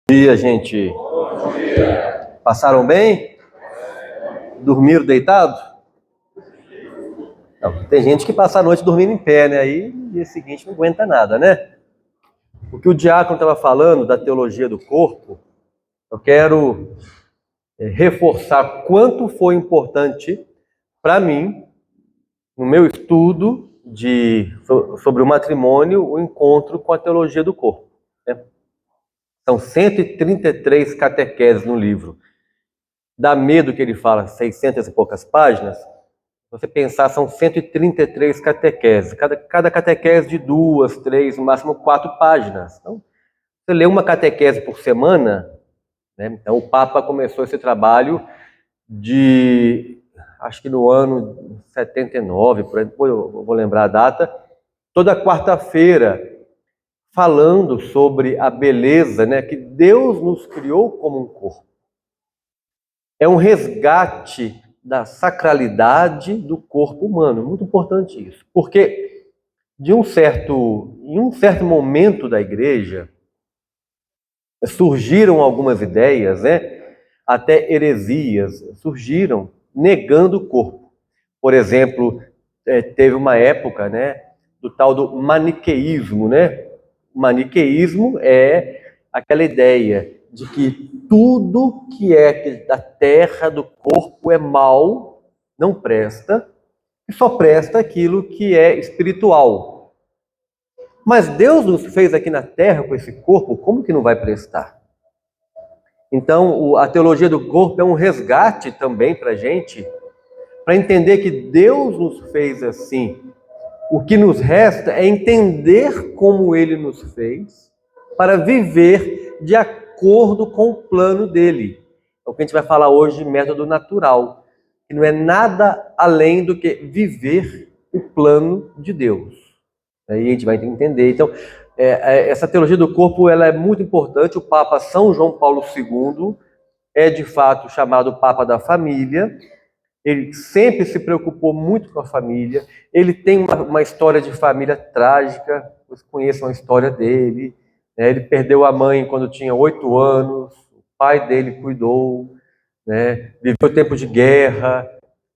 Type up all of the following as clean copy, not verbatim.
Bom dia, gente. Passaram bem? Dormiram deitado? Não, tem gente que passa a noite dormindo em pé, né? Aí no dia seguinte não aguenta nada, né? O que o diácono estava falando da teologia do corpo, eu quero reforçar quanto foi importante para mim, no meu estudo sobre o matrimônio, o encontro com a teologia do corpo, né? São 133 catequeses no livro. Dá medo que ele fala 600 e poucas páginas. Se você pensar, são 133 catequeses. Cada catequese de 2, 3, no máximo 4 páginas. Então, você lê uma catequese por semana, né? Então, o Papa começou esse trabalho acho que no ano 79, por aí, depois eu vou lembrar a data, toda quarta-feira, falando sobre a beleza, né? Que Deus nos criou como um corpo. É um resgate da sacralidade do corpo humano. Muito importante isso. Porque em um certo momento da igreja, surgiram algumas ideias, né? Até heresias surgiram negando o corpo. Por exemplo, teve uma época, né, do tal do maniqueísmo, né? O maniqueísmo é aquela ideia de que tudo que é da terra, do corpo, é mal, não presta, e só presta aquilo que é espiritual. Mas Deus nos fez aqui na terra com esse corpo, como que não vai prestar? Então, a teologia do corpo é um resgate também para a gente, para entender que Deus nos fez assim. O que nos resta é entender como Ele nos fez, para viver de acordo com o plano dele. É o que a gente vai falar hoje de método natural, que não é nada além do que viver o plano de Deus. Aí a gente vai entender. Então, essa teologia do corpo ela é muito importante. O Papa São João Paulo II é de fato chamado Papa da Família. Ele sempre se preocupou muito com a família. Ele tem uma história de família trágica. Vocês conheçam a história dele, né? Ele perdeu a mãe quando tinha 8 anos. O pai dele cuidou, né? Viveu tempo de guerra.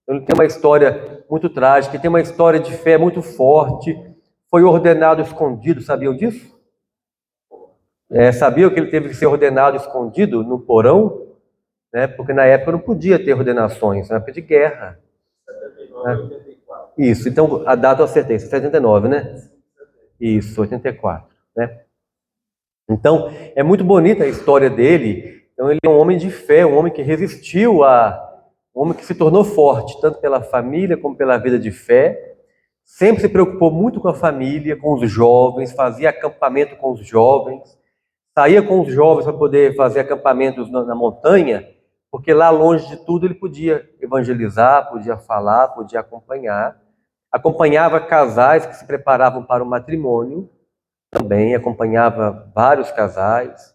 Então, ele tem uma história muito trágica. Ele tem uma história de fé muito forte. Foi ordenado escondido. Sabiam disso? Sabiam que ele teve que ser ordenado escondido no porão? Né? Porque na época não podia ter ordenações, na época de guerra. Né? Isso, então a data eu acertei, 79, né? Isso, 84, né? Então, é muito bonita a história dele. Então, ele é um homem de fé, um homem que um homem que se tornou forte, tanto pela família como pela vida de fé. Sempre se preocupou muito com a família, com os jovens, fazia acampamento com os jovens, saía com os jovens para poder fazer acampamentos na montanha, porque lá longe de tudo ele podia evangelizar, podia falar, podia acompanhar. Acompanhava casais que se preparavam para o matrimônio, também acompanhava vários casais.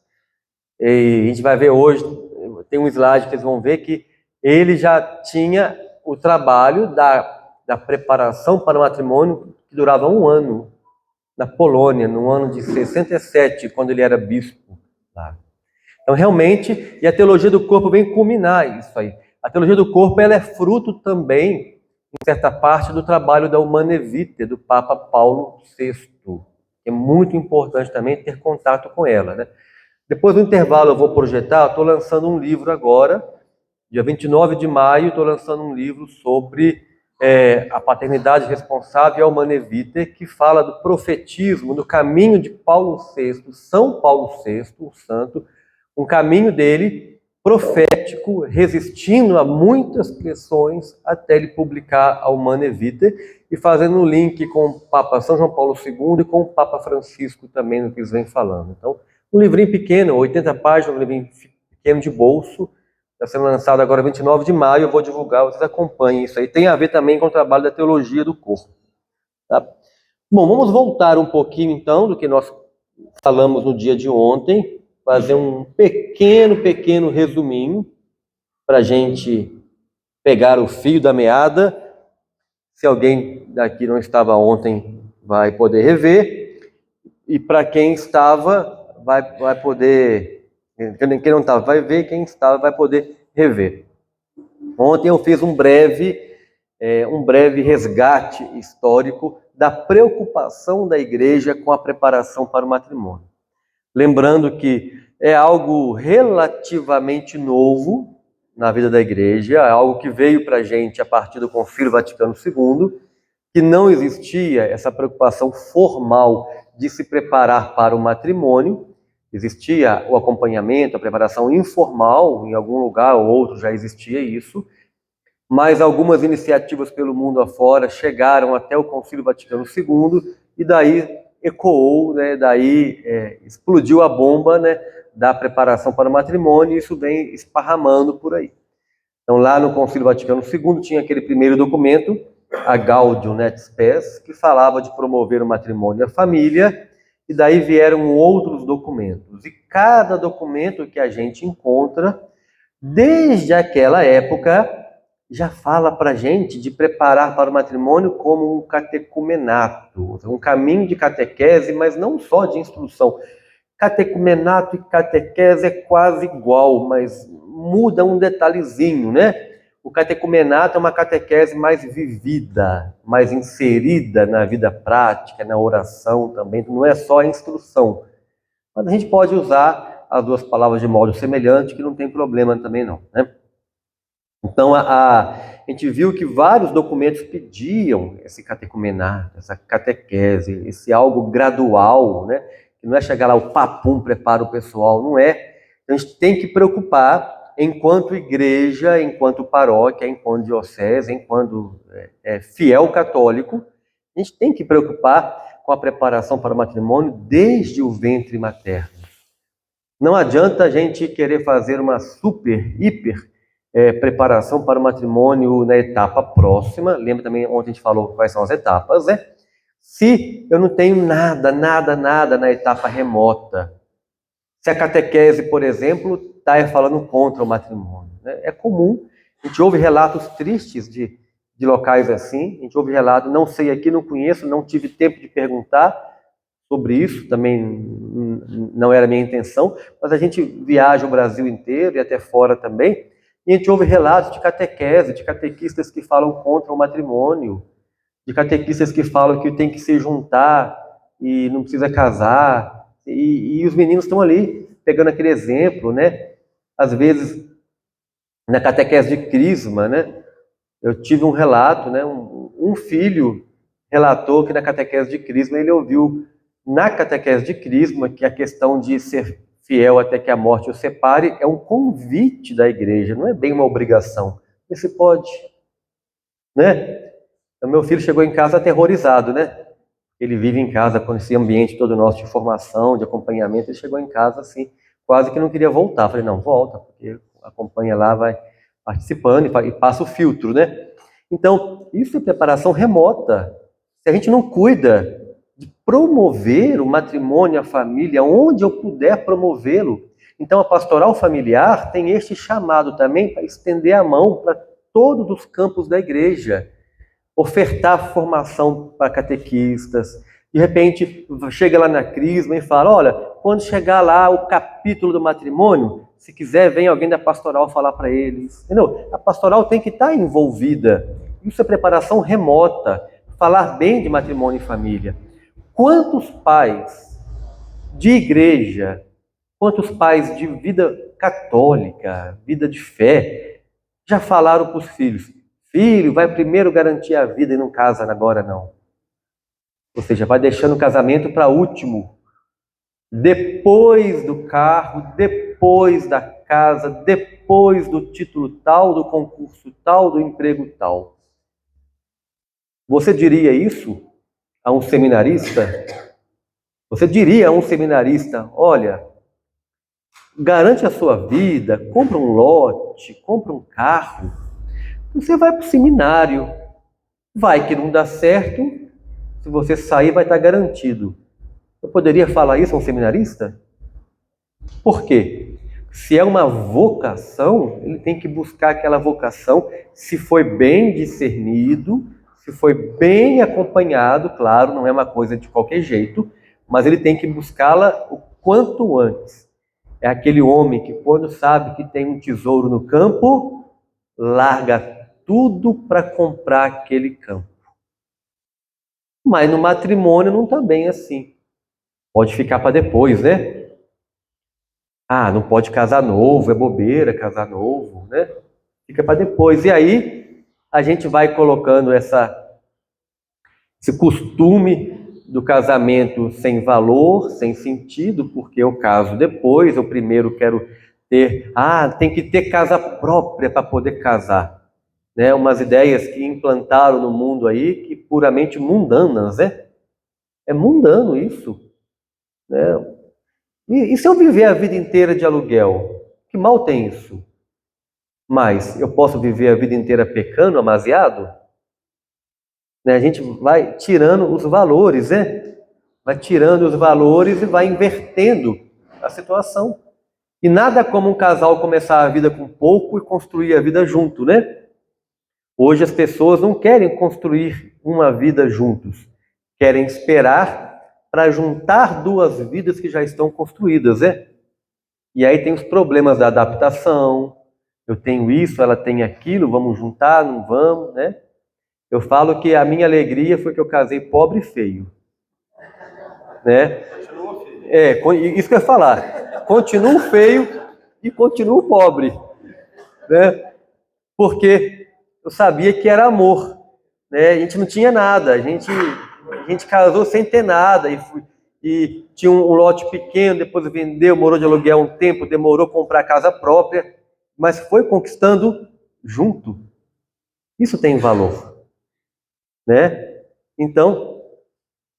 E a gente vai ver hoje, tem um slide que vocês vão ver que ele já tinha o trabalho da preparação para o matrimônio que durava 1 ano, na Polônia, no ano de 67, quando ele era bispo lá. Então, realmente, e a teologia do corpo vem culminar isso aí. A teologia do corpo ela é fruto também, em certa parte, do trabalho da Humanae Vitae, do Papa Paulo VI. É muito importante também ter contato com ela, né? Depois do intervalo eu vou projetar, estou lançando um livro agora, dia 29 de maio, estou lançando um livro sobre a paternidade responsável e a Humanae Vitae, que fala do profetismo, do caminho de Paulo VI, São Paulo VI, o santo, um caminho dele profético, resistindo a muitas pressões até ele publicar a Humanae Vitae e fazendo um link com o Papa São João Paulo II e com o Papa Francisco também no que eles vêm falando. Então, um livrinho pequeno, 80 páginas, um livrinho pequeno de bolso, está sendo lançado agora 29 de maio, eu vou divulgar, vocês acompanhem isso aí. Tem a ver também com o trabalho da teologia do corpo. Tá? Bom, vamos voltar um pouquinho então do que nós falamos no dia de ontem, fazer um pequeno resuminho para a gente pegar o fio da meada. Se alguém daqui não estava ontem, vai poder rever. E para quem estava, vai poder Quem não estava vai ver, quem estava vai poder rever. Ontem eu fiz um breve resgate histórico da preocupação da igreja com a preparação para o matrimônio. Lembrando que é algo relativamente novo na vida da igreja, é algo que veio para a gente a partir do Concílio Vaticano II, que não existia essa preocupação formal de se preparar para o matrimônio, existia o acompanhamento, a preparação informal, em algum lugar ou outro já existia isso, mas algumas iniciativas pelo mundo afora chegaram até o Concílio Vaticano II e daí ecoou, né, explodiu a bomba, né, da preparação para o matrimônio e isso vem esparramando por aí. Então lá no Concílio Vaticano II tinha aquele primeiro documento, a Gaudium et Spes, que falava de promover o matrimônio e a família, e daí vieram outros documentos. E cada documento que a gente encontra, desde aquela época, já fala para a gente de preparar para o matrimônio como um catecumenato, um caminho de catequese, mas não só de instrução. Catecumenato e catequese é quase igual, mas muda um detalhezinho, né? O catecumenato é uma catequese mais vivida, mais inserida na vida prática, na oração também, não é só a instrução. Mas a gente pode usar as duas palavras de modo semelhante, que não tem problema também não, né? Então, a gente viu que vários documentos pediam esse catecumenato, essa catequese, esse algo gradual, né? Que não é chegar lá, o papum prepara o pessoal, não é. Então, a gente tem que preocupar, enquanto igreja, enquanto paróquia, enquanto diocese, enquanto fiel católico, a gente tem que preocupar com a preparação para o matrimônio desde o ventre materno. Não adianta a gente querer fazer uma hiper preparação para o matrimônio na etapa próxima. Lembra também, ontem a gente falou quais são as etapas, né? Se eu não tenho nada na etapa remota. Se a catequese, por exemplo, está falando contra o matrimônio, né? É comum, a gente ouve relatos tristes de locais assim, a gente ouve relatos, não sei aqui, não conheço, não tive tempo de perguntar sobre isso, também não era minha intenção, mas a gente viaja o Brasil inteiro e até fora também, e a gente ouve relatos de catequese, de catequistas que falam contra o matrimônio, de catequistas que falam que tem que se juntar e não precisa casar, e os meninos estão ali pegando aquele exemplo, né? Às vezes, na catequese de crisma, né? Eu tive um relato, né? Um filho relatou que na catequese de crisma ele ouviu na catequese de crisma que a questão de ser fiel até que a morte o separe é um convite da igreja, não é bem uma obrigação. Você pode, né? O meu filho chegou em casa aterrorizado, né? Ele vive em casa com esse ambiente todo nosso de formação, de acompanhamento. Ele chegou em casa assim, quase que não queria voltar. Eu falei, não, volta, porque acompanha lá, vai participando e passa o filtro, né? Então, isso é preparação remota. Se a gente não cuida de promover o matrimônio, a família, onde eu puder promovê-lo. Então, a pastoral familiar tem este chamado também para estender a mão para todos os campos da igreja. Ofertar formação para catequistas. De repente, chega lá na Crisma e fala, olha, quando chegar lá o capítulo do matrimônio, se quiser, vem alguém da pastoral falar para eles. Entendeu? A pastoral tem que estar envolvida. Isso é preparação remota. Falar bem de matrimônio e família. Quantos pais de igreja, quantos pais de vida católica, vida de fé, já falaram para os filhos, filho, vai primeiro garantir a vida e não casa agora não. Ou seja, vai deixando o casamento para último. Depois do carro, depois da casa, depois do título tal, do concurso tal, do emprego tal. Você diria isso a um seminarista? Você diria a um seminarista, olha, garante a sua vida, compra um lote, compra um carro, você vai para o seminário, vai que não dá certo, se você sair vai estar garantido. Eu poderia falar isso a um seminarista? Por quê? Se é uma vocação, ele tem que buscar aquela vocação, se foi bem discernido, se foi bem acompanhado, claro, não é uma coisa de qualquer jeito, mas ele tem que buscá-la o quanto antes. É aquele homem que, quando sabe que tem um tesouro no campo, larga tudo para comprar aquele campo. Mas no matrimônio não está bem assim. Pode ficar para depois, né? Ah, não pode casar novo, é bobeira casar novo, né? Fica para depois. E aí a gente vai colocando esse costume do casamento sem valor, sem sentido, porque eu caso depois, eu primeiro quero ter, tem que ter casa própria para poder casar, né? Umas ideias que implantaram no mundo aí, que puramente mundanas, né? É mundano isso, né? E se eu viver a vida inteira de aluguel? Que mal tem isso? Mas eu posso viver a vida inteira pecando, amaziado? Né? A gente vai tirando os valores, né? Vai tirando os valores e vai invertendo a situação. E nada como um casal começar a vida com pouco e construir a vida junto, né? Hoje as pessoas não querem construir uma vida juntos, querem esperar para juntar duas vidas que já estão construídas, né? E aí tem os problemas da adaptação. Eu tenho isso, ela tem aquilo, vamos juntar, não vamos, né? Eu falo que a minha alegria foi que eu casei pobre e feio, né? Isso que eu ia falar. Continuo feio e continuo pobre, né? Porque eu sabia que era amor, né? A gente não tinha nada, a gente casou sem ter nada e tinha um lote pequeno, depois vendeu, morou de aluguel um tempo, demorou comprar casa própria, mas foi conquistando junto. Isso tem valor, né? Então,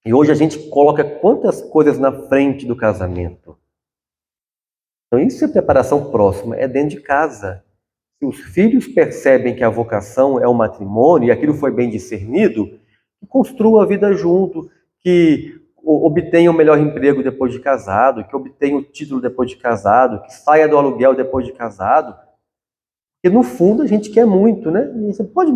e hoje a gente coloca quantas coisas na frente do casamento. Então, isso é preparação próxima, é dentro de casa. Se os filhos percebem que a vocação é o matrimônio e aquilo foi bem discernido, que construa a vida junto, que obtenha o melhor emprego depois de casado, que obtenha o título depois de casado, que saia do aluguel depois de casado. Porque no fundo a gente quer muito, né? E você pode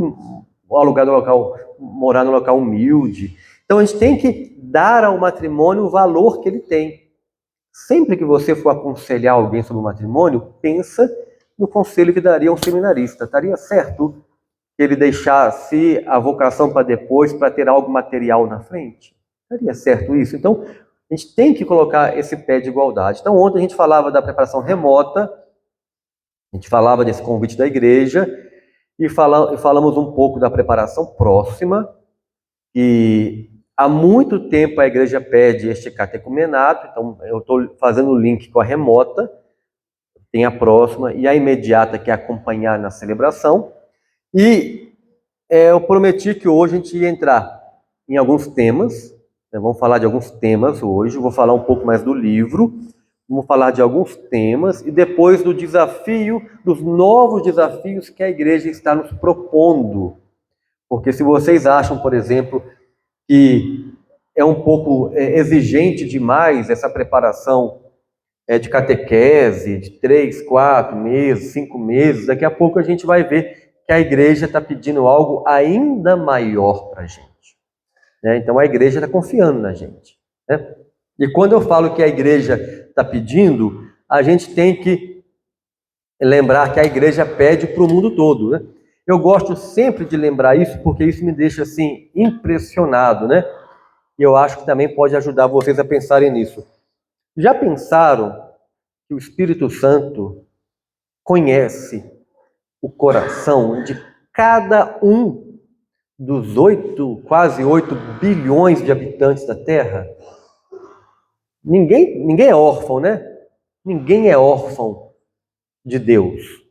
alugar no local, morar num local humilde. Então a gente tem que dar ao matrimônio o valor que ele tem. Sempre que você for aconselhar alguém sobre o matrimônio, pensa no conselho que daria um seminarista. Estaria certo que ele deixasse a vocação para depois, para ter algo material na frente? Estaria certo isso? Então, a gente tem que colocar esse pé de igualdade. Então, ontem a gente falava da preparação remota, a gente falava desse convite da igreja, e falamos um pouco da preparação próxima, e há muito tempo a igreja pede este catecumenato, então eu estou fazendo o link com a remota, tem a próxima e a imediata, que é acompanhar na celebração. E eu prometi que hoje a gente ia entrar em alguns temas, né? Vamos falar de alguns temas hoje, vou falar um pouco mais do livro, vamos falar de alguns temas e depois do desafio, dos novos desafios que a igreja está nos propondo. Porque se vocês acham, por exemplo, que é um pouco exigente demais essa preparação de catequese, de 3, 4 meses, 5 meses, daqui a pouco a gente vai ver que a igreja está pedindo algo ainda maior para a gente, né? Então a igreja está confiando na gente, né? E quando eu falo que a igreja está pedindo, a gente tem que lembrar que a igreja pede para o mundo todo, né? Eu gosto sempre de lembrar isso, porque isso me deixa assim impressionado, né? E eu acho que também pode ajudar vocês a pensarem nisso. Já pensaram que o Espírito Santo conhece o coração de cada um dos quase 8 bilhões de habitantes da Terra? Ninguém é órfão, né? Ninguém é órfão de Deus.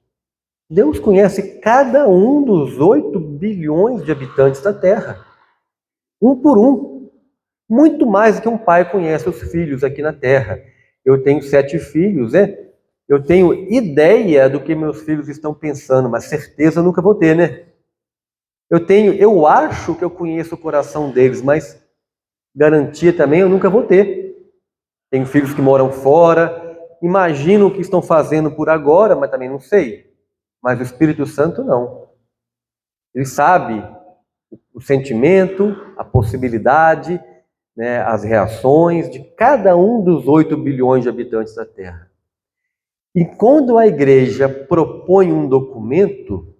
Deus conhece cada um dos 8 bilhões de habitantes da Terra, um por um. Muito mais do que um pai conhece os filhos aqui na Terra. Eu tenho 7 filhos, né? Eu tenho ideia do que meus filhos estão pensando, mas certeza eu nunca vou ter, né? Eu acho que eu conheço o coração deles, mas garantia também eu nunca vou ter. Tenho filhos que moram fora, imagino o que estão fazendo por agora, mas também não sei. Mas o Espírito Santo não. Ele sabe o sentimento, a possibilidade, né, as reações de cada um dos 8 bilhões de habitantes da Terra. E quando a igreja propõe um documento,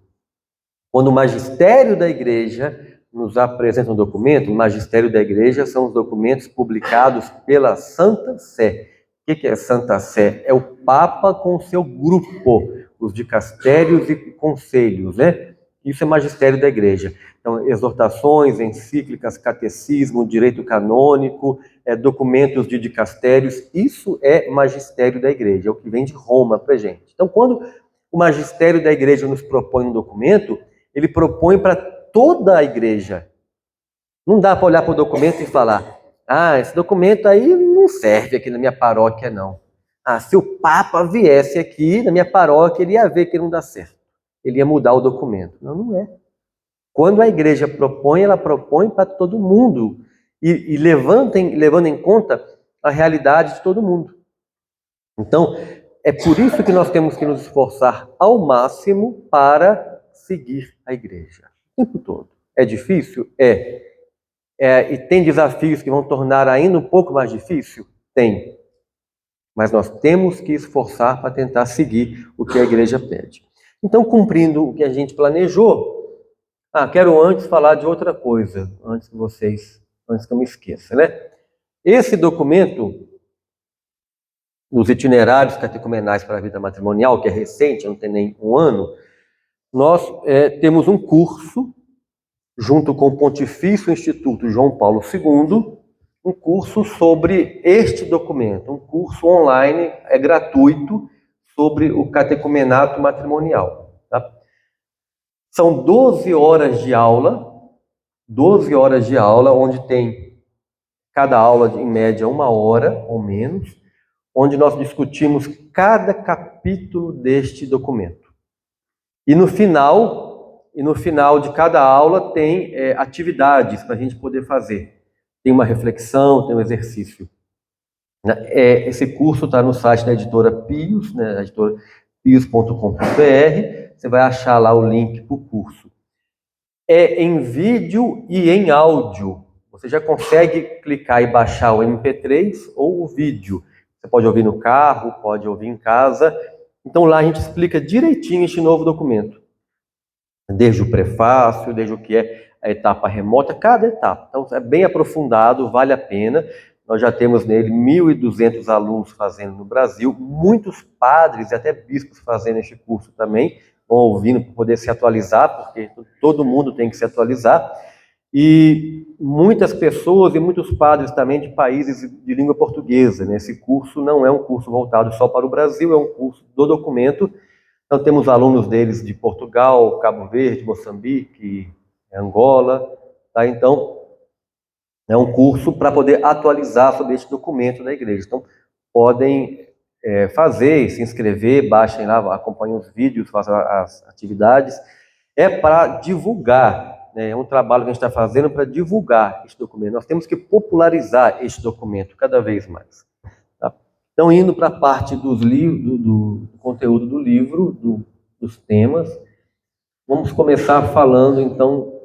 quando o magistério da igreja nos apresenta um documento, o magistério da igreja são os documentos publicados pela Santa Sé. O que é Santa Sé? É o Papa com o seu grupo, os dicastérios e conselhos, né? Isso é magistério da igreja. Então, exortações, encíclicas, catecismo, direito canônico, documentos de dicastérios, isso é magistério da igreja, é o que vem de Roma para a gente. Então, quando o magistério da igreja nos propõe um documento, ele propõe para toda a igreja. Não dá para olhar para o documento e falar, esse documento aí não serve aqui na minha paróquia, não. Se o Papa viesse aqui na minha paróquia, ele ia ver que não dá certo. Ele ia mudar o documento. Não, não é. Quando a igreja propõe, ela propõe para todo mundo. E levando em conta a realidade de todo mundo. Então, é por isso que nós temos que nos esforçar ao máximo para seguir a igreja. O tempo todo. É difícil? E tem desafios que vão tornar ainda um pouco mais difícil? Tem. Mas nós temos que esforçar para tentar seguir o que a igreja pede. Então, cumprindo o que a gente planejou, quero antes falar de outra coisa, antes que eu me esqueça, né? Esse documento, nos itinerários catecumenais para a vida matrimonial, que é recente, não tem nem um ano, nós temos um curso, junto com o Pontifício Instituto João Paulo II, um curso sobre este documento, um curso online, gratuito, sobre o catecumenato matrimonial. Tá? São 12 horas de aula, onde tem cada aula em média 1 hora ou menos, onde nós discutimos cada capítulo deste documento. E no final de cada aula tem atividades para a gente poder fazer. Tem uma reflexão, tem um exercício. Esse curso está no site da editora Pios, né, editora pios.com.br. Você vai achar lá o link para o curso. É em vídeo e em áudio. Você já consegue clicar e baixar o MP3 ou o vídeo. Você pode ouvir no carro, pode ouvir em casa. Então lá a gente explica direitinho este novo documento. Desde o prefácio, desde o que é a etapa remota, cada etapa. Então é bem aprofundado, vale a pena. Nós já temos nele 1.200 alunos fazendo no Brasil, muitos padres e até bispos fazendo este curso também, vão ouvindo para poder se atualizar, porque todo mundo tem que se atualizar. E muitas pessoas e muitos padres também de países de língua portuguesa. Né? Esse curso não é um curso voltado só para o Brasil, é um curso do documento. Então temos alunos deles de Portugal, Cabo Verde, Moçambique, Angola. Tá? Então é um curso para poder atualizar sobre esse documento da igreja. Então podem fazer, se inscrever, baixem lá, acompanhem os vídeos, façam as atividades. É para divulgar. É um trabalho que a gente está fazendo para divulgar este documento. Nós temos que popularizar este documento cada vez mais. Tá? Então, indo para a parte dos livros, do conteúdo do livro, dos temas, vamos começar falando, então,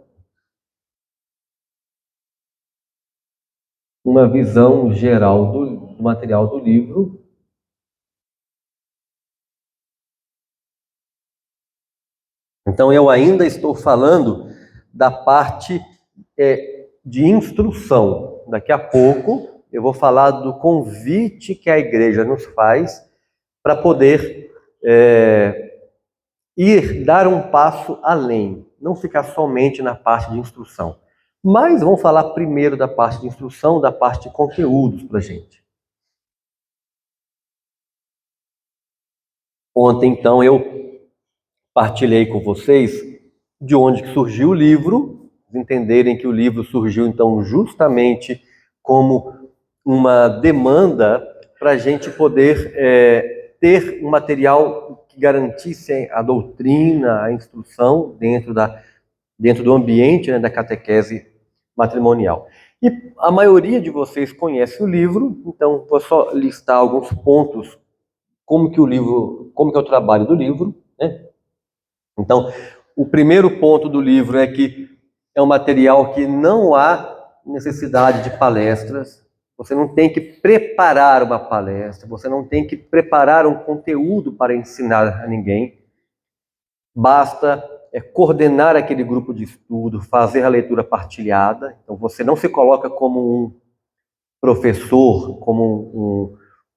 uma visão geral do material do livro. Então, eu ainda estou falando da parte de instrução. Daqui a pouco eu vou falar do convite que a igreja nos faz para poder dar um passo além, não ficar somente na parte de instrução. Mas vamos falar primeiro da parte de instrução, da parte de conteúdos para a gente. Ontem, então, eu partilhei com vocês de onde surgiu o livro, entenderem que o livro surgiu, então, justamente como uma demanda para a gente poder ter um material que garantisse a doutrina, a instrução dentro do ambiente, né, da catequese matrimonial. E a maioria de vocês conhece o livro, então vou só listar alguns pontos, como que é o trabalho do livro, né? Então, o primeiro ponto do livro é que é um material que não há necessidade de palestras, Você não tem que preparar uma palestra, você não tem que preparar um conteúdo para ensinar a ninguém. Basta coordenar aquele grupo de estudo, fazer a leitura partilhada. Então, você não se coloca como um professor, como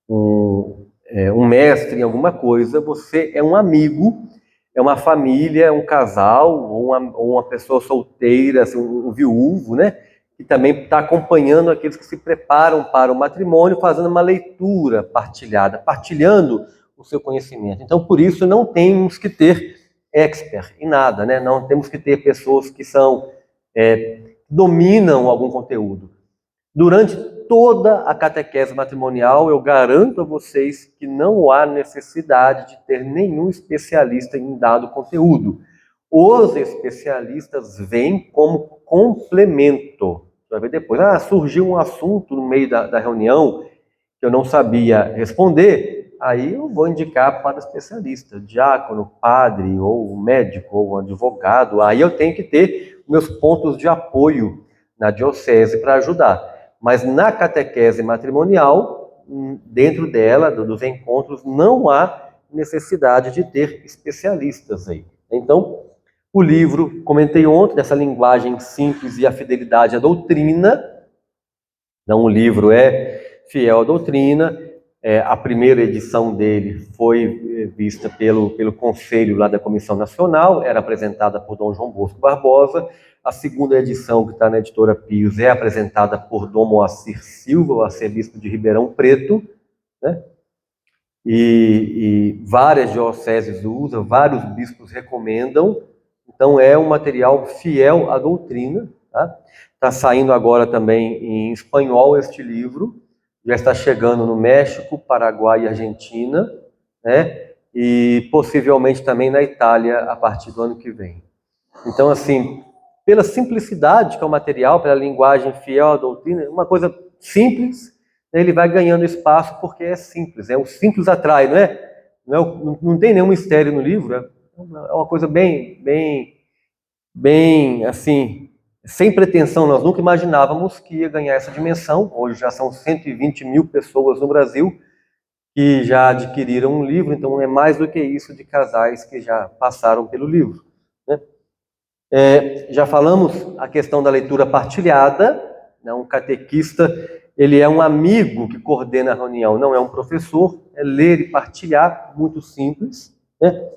um mestre em alguma coisa, você é um amigo, é uma família, é um casal, ou uma pessoa solteira, assim, um viúvo, né? Que também está acompanhando aqueles que se preparam para o matrimônio, fazendo uma leitura partilhada, partilhando o seu conhecimento. Então, por isso, não temos que ter expert em nada, né? Não temos que ter pessoas que dominam algum conteúdo. Durante toda a catequese matrimonial, eu garanto a vocês que não há necessidade de ter nenhum especialista em dado conteúdo. Os especialistas vêm como complemento. Você vai ver depois, surgiu um assunto no meio da reunião que eu não sabia responder, aí eu vou indicar para o especialista, diácono, padre, ou médico, ou advogado. Aí eu tenho que ter meus pontos de apoio na diocese para ajudar. Mas na catequese matrimonial, dentro dela, dos encontros, não há necessidade de ter especialistas aí. Então, o livro, comentei ontem, dessa linguagem simples e a fidelidade à doutrina. Então, o livro é fiel à doutrina. A primeira edição dele foi vista pelo conselho lá da Comissão Nacional, era apresentada por Dom João Bosco Barbosa. A segunda edição, que está na editora Pios, é apresentada por Dom Moacir Silva, o arcebispo de Ribeirão Preto, né? E várias dioceses usam, vários bispos recomendam. Então, é um material fiel à doutrina. Tá? Está saindo agora também em espanhol este livro, já está chegando no México, Paraguai e Argentina, né? E possivelmente também na Itália a partir do ano que vem. Então, assim, pela simplicidade que é o material, pela linguagem fiel à doutrina, uma coisa simples, né, ele vai ganhando espaço porque é simples, o simples atrai, não é? Não tem nenhum mistério no livro, é uma coisa bem, assim, sem pretensão. Nós nunca imaginávamos que ia ganhar essa dimensão. Hoje já são 120 mil pessoas no Brasil que já adquiriram um livro, então é mais do que isso de casais que já passaram pelo livro, né? Já falamos a questão da leitura partilhada, né? Um catequista, ele é um amigo que coordena a reunião, não é um professor, é ler e partilhar, muito simples, né?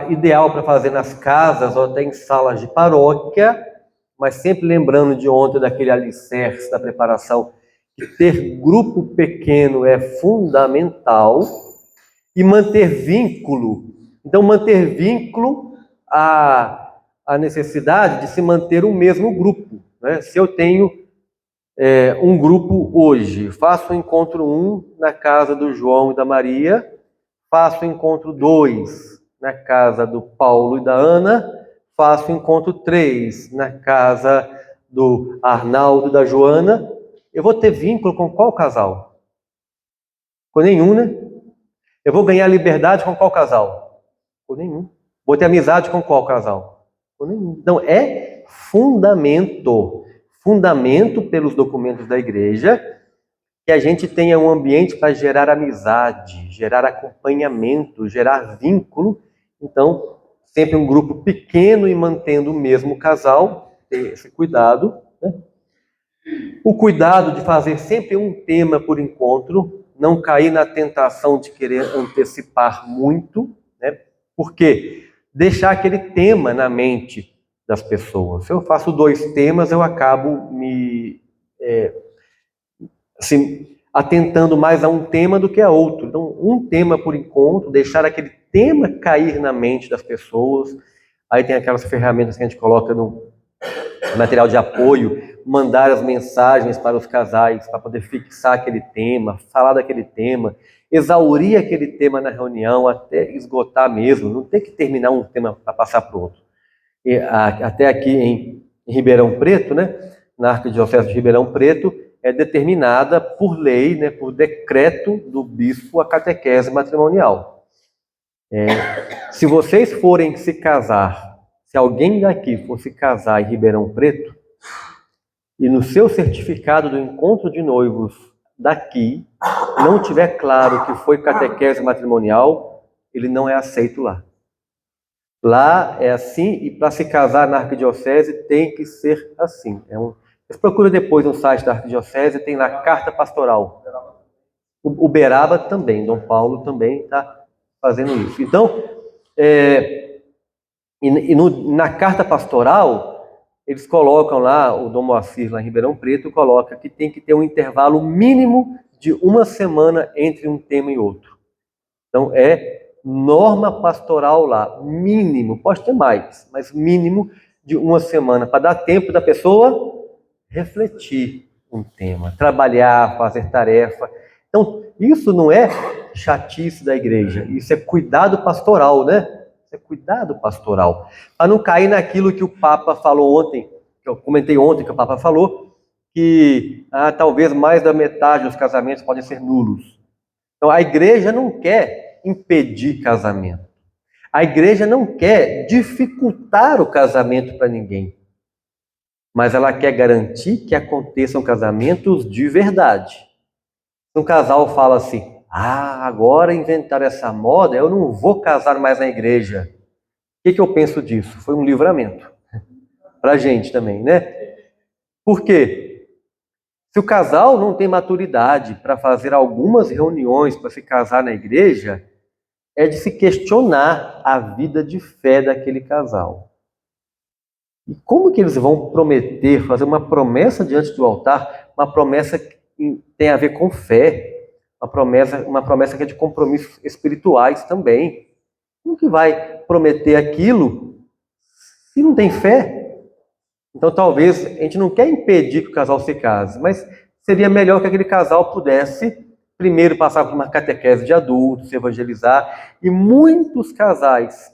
Ideal para fazer nas casas ou até em salas de paróquia, mas sempre lembrando de ontem daquele alicerce da preparação, que ter grupo pequeno é fundamental, e manter vínculo. Então, manter vínculo a necessidade de se manter o mesmo grupo, né? Se eu tenho um grupo hoje, faço o encontro 1 na casa do João e da Maria, faço o encontro 2 na casa do Paulo e da Ana, faço o encontro 3 na casa do Arnaldo e da Joana, eu vou ter vínculo com qual casal? Com nenhum, né? Eu vou ganhar liberdade com qual casal? Com nenhum. Vou ter amizade com qual casal? Com nenhum. Então, é fundamento pelos documentos da igreja, que a gente tenha um ambiente para gerar amizade, gerar acompanhamento, gerar vínculo. Então, sempre um grupo pequeno e mantendo o mesmo casal, ter esse cuidado, né? O cuidado de fazer sempre um tema por encontro, não cair na tentação de querer antecipar muito, né? Porque deixar aquele tema na mente das pessoas. Se eu faço 2 temas, eu acabo me atentando mais a um tema do que a outro. Então, um tema por encontro, deixar aquele tema cair na mente das pessoas. Aí tem aquelas ferramentas que a gente coloca no material de apoio, mandar as mensagens para os casais, para poder fixar aquele tema, falar daquele tema, exaurir aquele tema na reunião, até esgotar mesmo, não tem que terminar um tema para passar para o outro. Até aqui em Ribeirão Preto, né, na Arquidiocese de Ribeirão Preto, é determinada por lei, né, por decreto do bispo, a catequese matrimonial. Se vocês forem se casar, se alguém daqui for se casar em Ribeirão Preto, e no seu certificado do encontro de noivos daqui, não tiver claro que foi catequese matrimonial, ele não é aceito lá. Lá é assim, e para se casar na arquidiocese tem que ser assim. Você procura depois no site da arquidiocese, tem lá carta pastoral. O Uberaba também, Dom Paulo também está fazendo isso. Então, na carta pastoral, eles colocam lá, o Dom Moacir lá em Ribeirão Preto coloca que tem que ter um intervalo mínimo de 1 semana entre um tema e outro. Então, é norma pastoral lá, mínimo, pode ter mais, mas mínimo de 1 semana, para dar tempo da pessoa refletir um tema, trabalhar, fazer tarefa. Então, isso não é chatice da igreja, isso é cuidado pastoral, né? Isso é cuidado pastoral. Para não cair naquilo que o Papa falou ontem, que eu comentei ontem que o Papa falou, que talvez mais da metade dos casamentos podem ser nulos. Então, a igreja não quer impedir casamento. A igreja não quer dificultar o casamento para ninguém. Mas ela quer garantir que aconteçam casamentos de verdade. Um casal fala assim, agora inventaram essa moda, eu não vou casar mais na igreja. O que eu penso disso? Foi um livramento. Para a gente também, né? Por quê? Se o casal não tem maturidade para fazer algumas reuniões para se casar na igreja, é de se questionar a vida de fé daquele casal. E como que eles vão prometer, fazer uma promessa diante do altar, uma promessa que tem a ver com fé, uma promessa que é de compromissos espirituais também. Como que vai prometer aquilo se não tem fé? Então talvez a gente não quer impedir que o casal se case, mas seria melhor que aquele casal pudesse primeiro passar por uma catequese de adultos, se evangelizar. E muitos casais,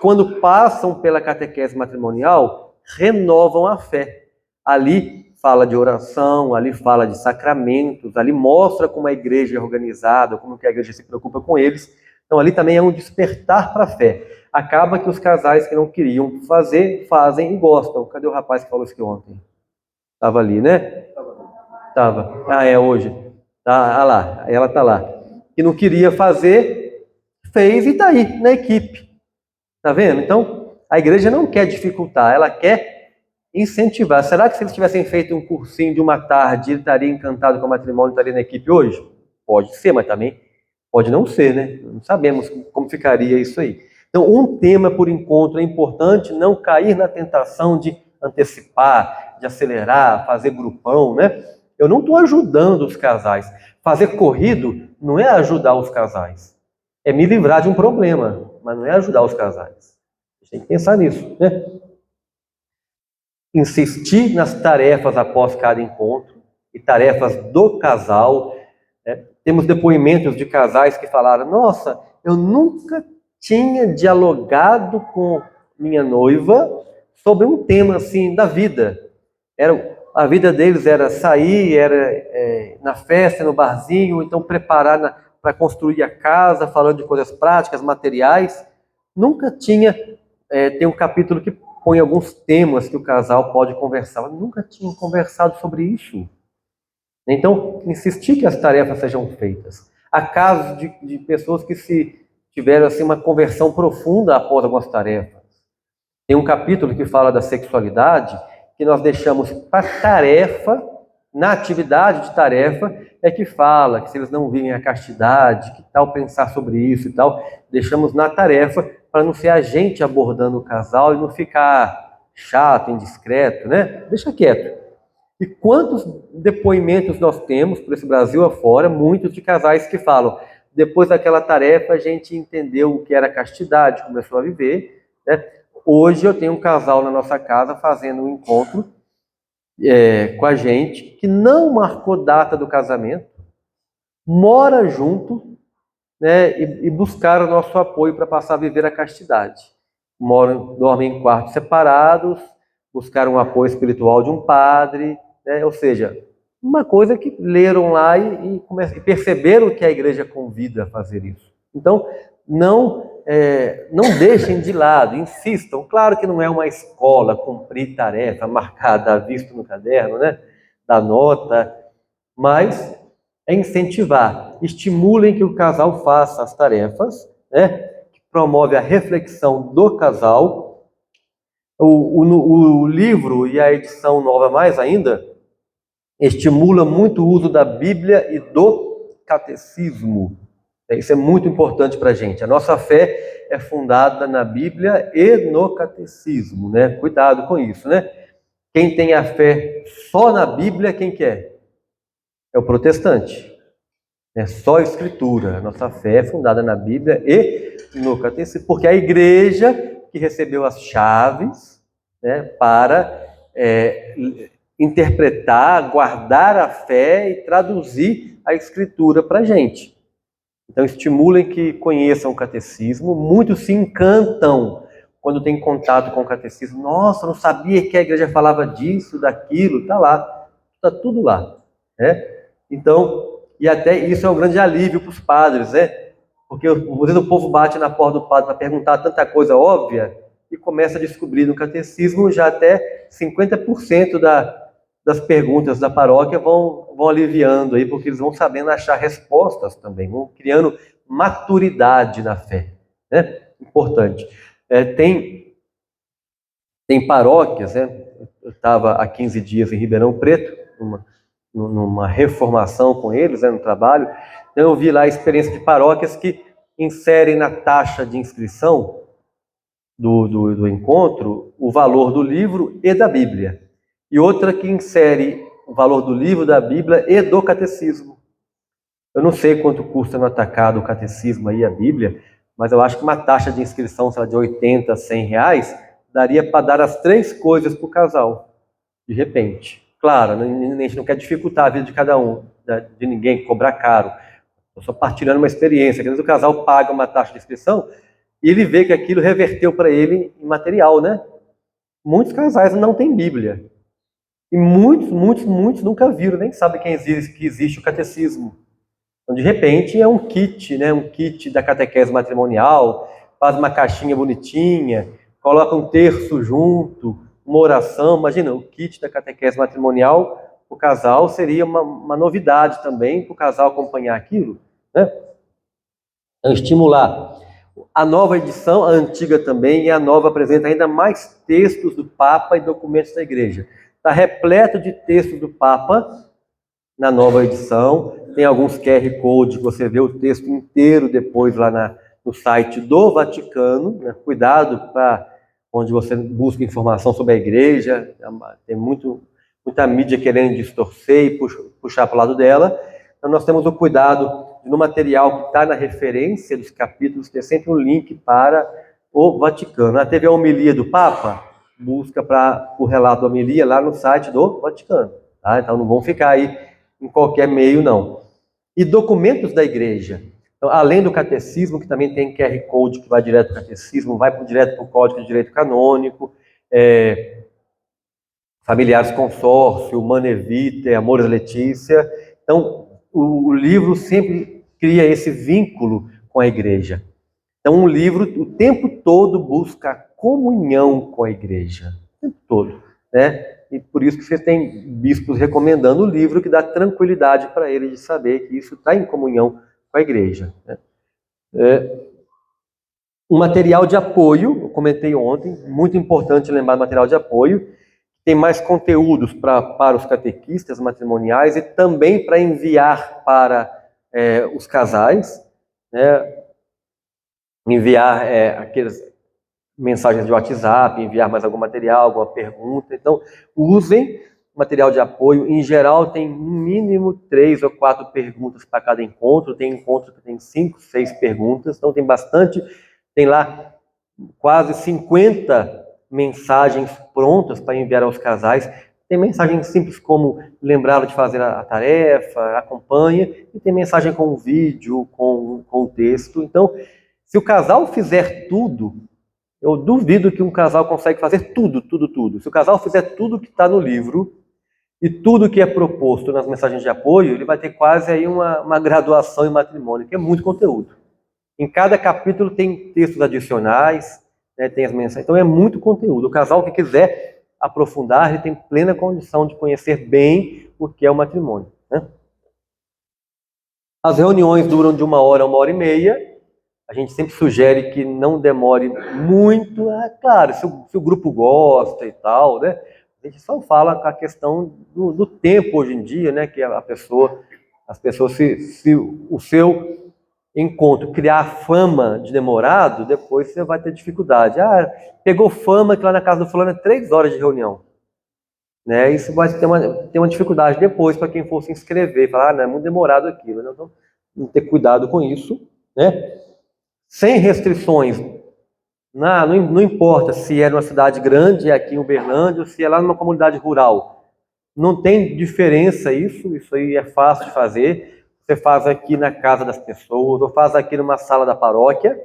quando passam pela catequese matrimonial, renovam a fé. Ali fala de oração, ali fala de sacramentos, ali mostra como a igreja é organizada, como que a igreja se preocupa com eles. Então ali também é um despertar para a fé. Acaba que os casais que não queriam fazer, fazem e gostam. Cadê o rapaz que falou isso aqui ontem? Estava ali, né? Estava. É hoje. Lá, ela está lá. Que não queria fazer, fez e está aí, na equipe. Tá vendo? Então, a igreja não quer dificultar, ela quer incentivar. Será que se eles tivessem feito um cursinho de uma tarde, ele estaria encantado com o matrimônio, estaria na equipe hoje? Pode ser, mas também pode não ser, né? Não sabemos como ficaria isso aí. Então, um tema por encontro é importante, não cair na tentação de antecipar, de acelerar, fazer grupão, né? Eu não estou ajudando os casais. Fazer corrido não é ajudar os casais. É me livrar de um problema, mas não é ajudar os casais. A gente tem que pensar nisso, né? Insistir nas tarefas após cada encontro e tarefas do casal. Né? Temos depoimentos de casais que falaram, nossa, eu nunca tinha dialogado com minha noiva sobre um tema assim da vida. A vida deles era sair, era na festa, no barzinho, então preparar para construir a casa, falando de coisas práticas, materiais. Nunca tinha, tem um capítulo que põe alguns temas que o casal pode conversar. Eu nunca tinha conversado sobre isso. Então, insistir que as tarefas sejam feitas. Há casos de pessoas que tiveram assim, uma conversão profunda após algumas tarefas. Tem um capítulo que fala da sexualidade, que nós deixamos para tarefa, na atividade de tarefa, é que fala que se eles não vivem a castidade, que tal pensar sobre isso e tal, deixamos na tarefa para não ser a gente abordando o casal e não ficar chato, indiscreto, né? Deixa quieto. E quantos depoimentos nós temos por esse Brasil afora, muitos de casais que falam, depois daquela tarefa a gente entendeu o que era castidade, começou a viver, né? Hoje eu tenho um casal na nossa casa fazendo um encontro com a gente, que não marcou data do casamento, mora junto, né, e buscaram o nosso apoio para passar a viver a castidade. Dormem em quartos separados, buscaram o apoio espiritual de um padre, né, ou seja, uma coisa que leram lá e perceberam que a igreja convida a fazer isso. Então, não não deixem de lado, insistam. Claro que não é uma escola cumprir tarefa marcada à vista no caderno, né? Da nota, mas é incentivar, estimulem que o casal faça as tarefas, né? Que promove a reflexão do casal. O livro e a edição nova mais ainda estimula muito o uso da Bíblia e do catecismo. Isso é muito importante para a gente. A nossa fé é fundada na Bíblia e no catecismo, né? Cuidado com isso, né? Quem tem a fé só na Bíblia, quem que é? É o protestante. É só a Escritura. A nossa fé é fundada na Bíblia e no catecismo, porque a igreja que recebeu as chaves, né, para interpretar, guardar a fé e traduzir a Escritura para a gente. Então, estimulem que conheçam o catecismo. Muitos se encantam quando tem contato com o catecismo. Nossa, não sabia que a igreja falava disso, daquilo. Está lá, está tudo lá, né? Então, e até isso é um grande alívio para os padres, né? Porque às vezes o povo bate na porta do padre para perguntar tanta coisa óbvia e começa a descobrir no catecismo já até 50% das perguntas da paróquia vão aliviando aí, porque eles vão sabendo achar respostas também, vão criando maturidade na fé, né? Importante. Tem paróquias, né? Eu estava há 15 dias em Ribeirão Preto, numa reformação com eles, né, no trabalho. Então eu vi lá a experiência de paróquias que inserem na taxa de inscrição do encontro o valor do livro e da Bíblia. E outra que insere o valor do livro, da Bíblia e do catecismo. Eu não sei quanto custa no atacado o catecismo aí, a Bíblia, mas eu acho que uma taxa de inscrição, sei lá, de 80, 100 reais, daria para dar as 3 coisas para o casal, de repente. Claro, a gente não quer dificultar a vida de cada um, de ninguém cobrar caro. Estou só partilhando uma experiência. Às vezes o casal paga uma taxa de inscrição e ele vê que aquilo reverteu para ele em material, né? Muitos casais não têm Bíblia. E muitos nunca viram, nem sabem que existe o catecismo. Então, de repente, é um kit, né? Um kit da catequese matrimonial, faz uma caixinha bonitinha, coloca um terço junto, uma oração. Imagina, o kit da catequese matrimonial, o casal seria uma novidade também para o casal acompanhar aquilo, né? Então, estimular. A nova edição, a antiga também, e a nova apresenta ainda mais textos do Papa e documentos da Igreja. Está repleto de textos do Papa na nova edição. Tem alguns QR Code que você vê o texto inteiro depois lá no site do Vaticano, né? Cuidado para onde você busca informação sobre a Igreja. Tem muita mídia querendo distorcer e puxar para o lado dela. Então nós temos o cuidado no material que está na referência dos capítulos, ter sempre um link para o Vaticano. Teve a homilia do Papa, busca para o relato da homilia lá no site do Vaticano. Tá? Então não vão ficar aí em qualquer meio, não. E documentos da igreja. Então, além do catecismo, que também tem QR Code que vai direto para o catecismo, vai direto para o Código de Direito Canônico, Familiares Consórcio, Humanae Vitae, Amoris Laetitia. Então, o livro sempre cria esse vínculo com a igreja. Então, um livro o tempo todo busca a comunhão com a igreja. O tempo todo, né? E por isso que você tem bispos recomendando o livro, que dá tranquilidade para ele de saber que isso está em comunhão com a igreja, né? Um material de apoio, eu comentei ontem, muito importante lembrar do material de apoio. Tem mais conteúdos para os catequistas matrimoniais e também para enviar para os casais, né? Enviar aquelas mensagens de WhatsApp, enviar mais algum material, alguma pergunta. Então, usem material de apoio. Em geral, tem no mínimo 3 ou 4 perguntas para cada encontro. Tem encontro que tem 5, 6 perguntas. Então, tem bastante. Tem lá quase 50 mensagens prontas para enviar aos casais. Tem mensagem simples como lembrá-lo de fazer a tarefa, acompanha. E tem mensagem com vídeo, com texto. Então, se o casal fizer tudo, eu duvido que um casal consegue fazer tudo. Se o casal fizer tudo que está no livro e tudo que é proposto nas mensagens de apoio, ele vai ter quase aí uma graduação em matrimônio, que é muito conteúdo. Em cada capítulo tem textos adicionais, né, tem as mensagens. Então é muito conteúdo. O casal que quiser aprofundar, ele tem plena condição de conhecer bem o que é o matrimônio, né? As reuniões duram de 1 hora a 1 hora e meia. A gente sempre sugere que não demore muito. Claro, se o grupo gosta e tal, né? A gente só fala com a questão do tempo hoje em dia, né? Que as pessoas, se o seu encontro criar fama de demorado, depois você vai ter dificuldade. Pegou fama que lá na casa do fulano é 3 horas de reunião, né? Isso vai ter uma dificuldade depois para quem for se inscrever, falar, não, é muito demorado aquilo, né? Então, ter cuidado com isso, né? Sem restrições. Não importa se é numa cidade grande, aqui em Uberlândia, ou se é lá numa comunidade rural. Não tem diferença isso aí é fácil de fazer. Você faz aqui na casa das pessoas, ou faz aqui numa sala da paróquia,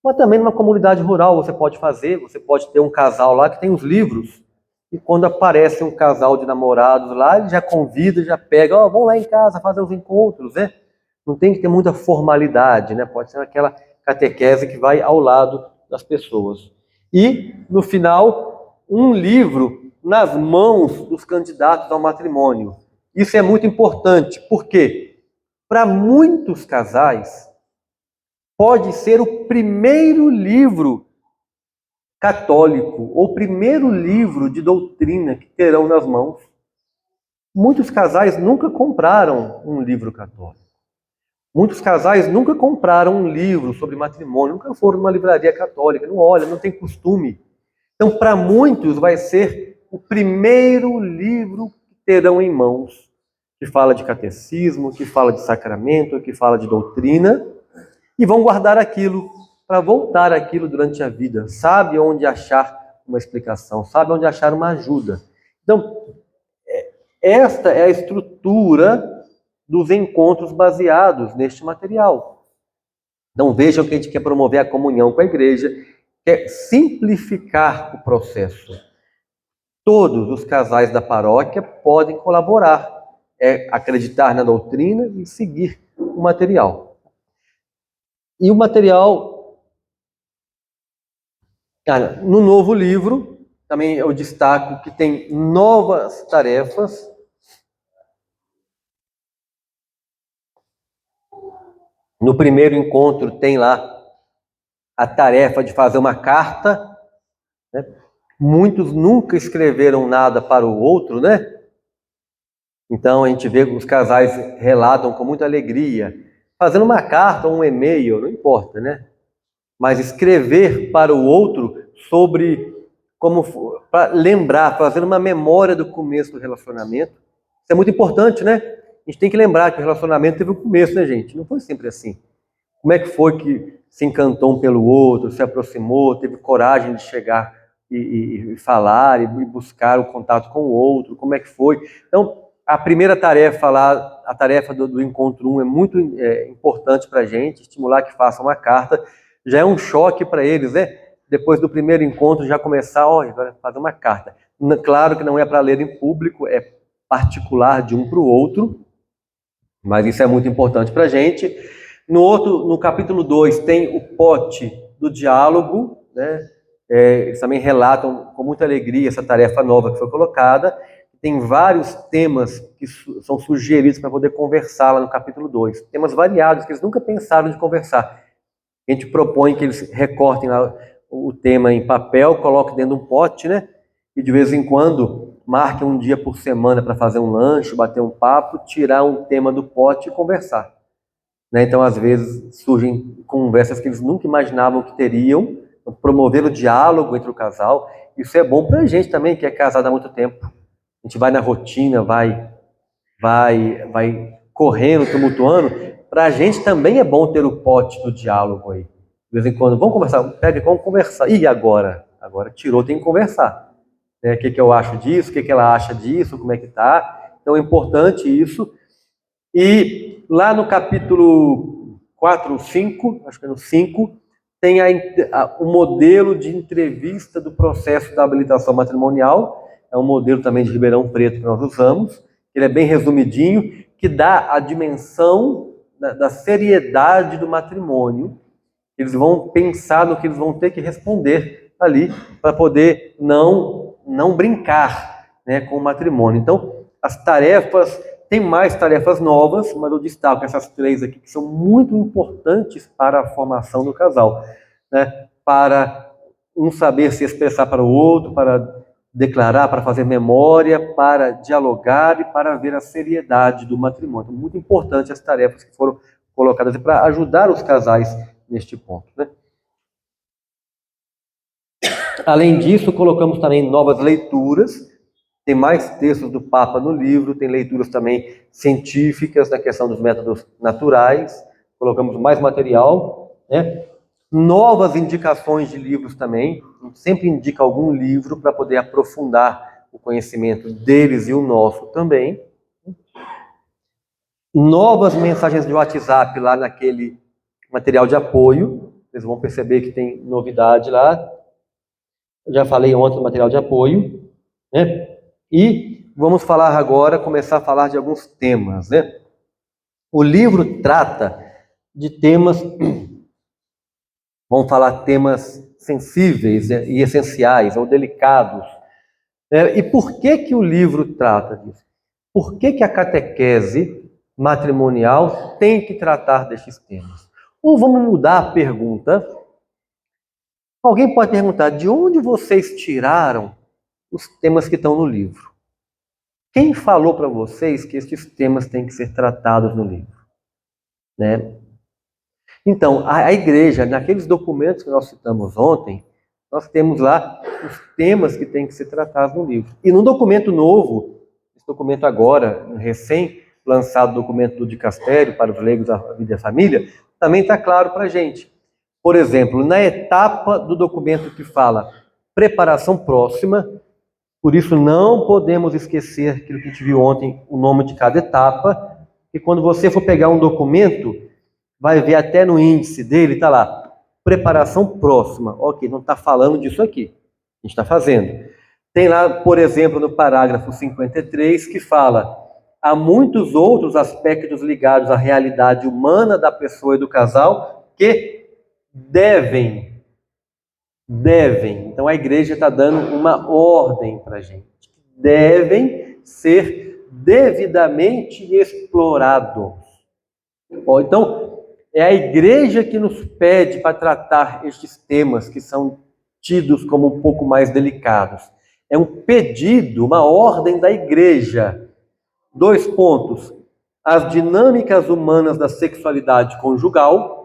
mas também numa comunidade rural você pode fazer. Você pode ter um casal lá que tem os livros, e quando aparece um casal de namorados lá, ele já convida, já pega, vamos lá em casa fazer os encontros, né? Não tem que ter muita formalidade, né? Pode ser aquela catequese que vai ao lado das pessoas. E, no final, um livro nas mãos dos candidatos ao matrimônio. Isso é muito importante, porque para muitos casais pode ser o primeiro livro católico ou o primeiro livro de doutrina que terão nas mãos. Muitos casais nunca compraram um livro católico. Muitos casais nunca compraram um livro sobre matrimônio, nunca foram numa livraria católica, não olham, não tem costume. Então, para muitos, vai ser o primeiro livro que terão em mãos, que fala de catecismo, que fala de sacramento, que fala de doutrina, e vão guardar aquilo para voltar aquilo durante a vida. Sabe onde achar uma explicação, sabe onde achar uma ajuda. Então, esta é a estrutura dos encontros baseados neste material. Então vejam que a gente quer promover a comunhão com a igreja, quer simplificar o processo. Todos os casais da paróquia podem colaborar, acreditar na doutrina e seguir o material. E o material, no novo livro, também eu destaco que tem novas tarefas. No primeiro encontro tem lá a tarefa de fazer uma carta, né? Muitos nunca escreveram nada para o outro, né? Então a gente vê que os casais relatam com muita alegria, fazendo uma carta ou um e-mail, não importa, né? Mas escrever para o outro sobre para lembrar, fazer uma memória do começo do relacionamento. Isso é muito importante, né? A gente tem que lembrar que o relacionamento teve um começo, né, gente? Não foi sempre assim. Como é que foi que se encantou um pelo outro, se aproximou, teve coragem de chegar e falar e buscar o contato com o outro? Como é que foi? Então, a primeira tarefa lá, a tarefa do encontro 1 é muito importante para a gente, estimular que façam uma carta. Já é um choque para eles, né? Depois do primeiro encontro já começar, agora fazer uma carta. Claro que não é para ler em público, é particular de um para o outro, mas isso é muito importante para a gente. No capítulo 2 tem o pote do diálogo, né? Eles também relatam com muita alegria essa tarefa nova que foi colocada. Tem vários temas que são sugeridos para poder conversar lá no capítulo 2. Temas variados que eles nunca pensaram de conversar. A gente propõe que eles recortem lá o tema em papel, coloquem dentro de um pote, né? E de vez em quando marquem um dia por semana para fazer um lanche, bater um papo, tirar um tema do pote e conversar. Né? Então, às vezes, surgem conversas que eles nunca imaginavam que teriam, promover o diálogo entre o casal. Isso é bom para a gente também, que é casado há muito tempo. A gente vai na rotina, vai correndo, tumultuando. Para a gente também é bom ter o pote do diálogo aí. De vez em quando, vamos conversar, vamos conversar. E agora? Agora tirou, tem que conversar. O que eu acho disso, o que ela acha disso, como é que tá. Então é importante isso. E lá no capítulo 4 ou 5, acho que é no 5, tem o modelo de entrevista do processo da habilitação matrimonial. É um modelo também de Ribeirão Preto que nós usamos. Ele é bem resumidinho, que dá a dimensão da seriedade do matrimônio Eles vão pensar no que eles vão ter que responder ali para poder não brincar, né, com o matrimônio. Então, as tarefas, tem mais tarefas novas, mas eu destaco essas 3 aqui que são muito importantes para a formação do casal, né? Para um saber se expressar para o outro, para declarar, para fazer memória, para dialogar e para ver a seriedade do matrimônio. Então, muito importante as tarefas que foram colocadas para ajudar os casais neste ponto, né? Além disso, colocamos também novas leituras. Tem mais textos do Papa no livro, tem leituras também científicas na questão dos métodos naturais. Colocamos mais material, né? Novas indicações de livros também. A gente sempre indica algum livro para poder aprofundar o conhecimento deles e o nosso também. Novas mensagens de WhatsApp lá naquele material de apoio. Vocês vão perceber que tem novidade lá. Eu já falei ontem do material de apoio, né? E vamos falar agora, começar a falar de alguns temas, né? O livro trata de temas, vamos falar temas sensíveis, né, e essenciais ou delicados. E por que que o livro trata disso? Por que que a catequese matrimonial tem que tratar destes temas? Ou vamos mudar a pergunta. Alguém pode perguntar, de onde vocês tiraram os temas que estão no livro? Quem falou para vocês que estes temas têm que ser tratados no livro? Né? Então, a igreja, naqueles documentos que nós citamos ontem, nós temos lá os temas que têm que ser tratados no livro. E no documento novo, esse documento agora, recém-lançado documento do Dicastério para os leigos da vida e da família, também está claro para a gente. Por exemplo, na etapa do documento que fala preparação próxima, por isso não podemos esquecer aquilo que a gente viu ontem, o nome de cada etapa, e quando você for pegar um documento, vai ver até no índice dele, está lá, preparação próxima. Ok, não está falando disso aqui, a gente está fazendo. Tem lá, por exemplo, no parágrafo 53, que fala, há muitos outros aspectos ligados à realidade humana da pessoa e do casal que devem. Então a igreja está dando uma ordem para a gente. Devem ser devidamente explorados. Então, é a igreja que nos pede para tratar estes temas que são tidos como um pouco mais delicados. É um pedido, uma ordem da igreja. 2 pontos. As dinâmicas humanas da sexualidade conjugal.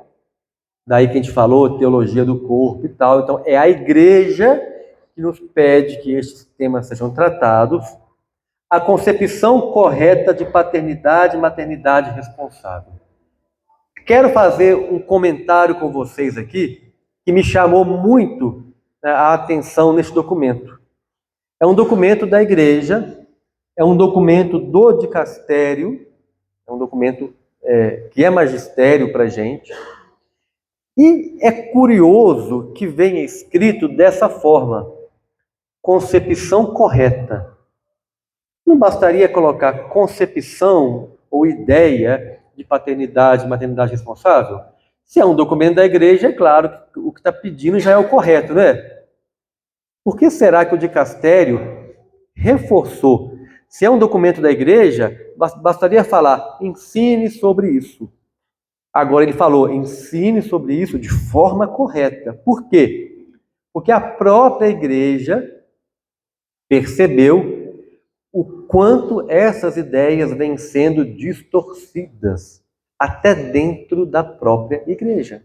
Daí que a gente falou, teologia do corpo e tal. Então, é a igreja que nos pede que estes temas sejam tratados. A concepção correta de paternidade e maternidade responsável. Quero fazer um comentário com vocês aqui que me chamou muito a atenção neste documento. É um documento da igreja, é um documento do dicastério, é um documento que é magistério para a gente. E é curioso que venha escrito dessa forma, concepção correta. Não bastaria colocar concepção ou ideia de paternidade e maternidade responsável? Se é um documento da igreja, é claro que o que está pedindo já é o correto, né? Por que será que o dicastério reforçou? Se é um documento da igreja, bastaria falar, ensine sobre isso. Agora ele falou, ensine sobre isso de forma correta. Por quê? Porque a própria igreja percebeu o quanto essas ideias vêm sendo distorcidas até dentro da própria igreja.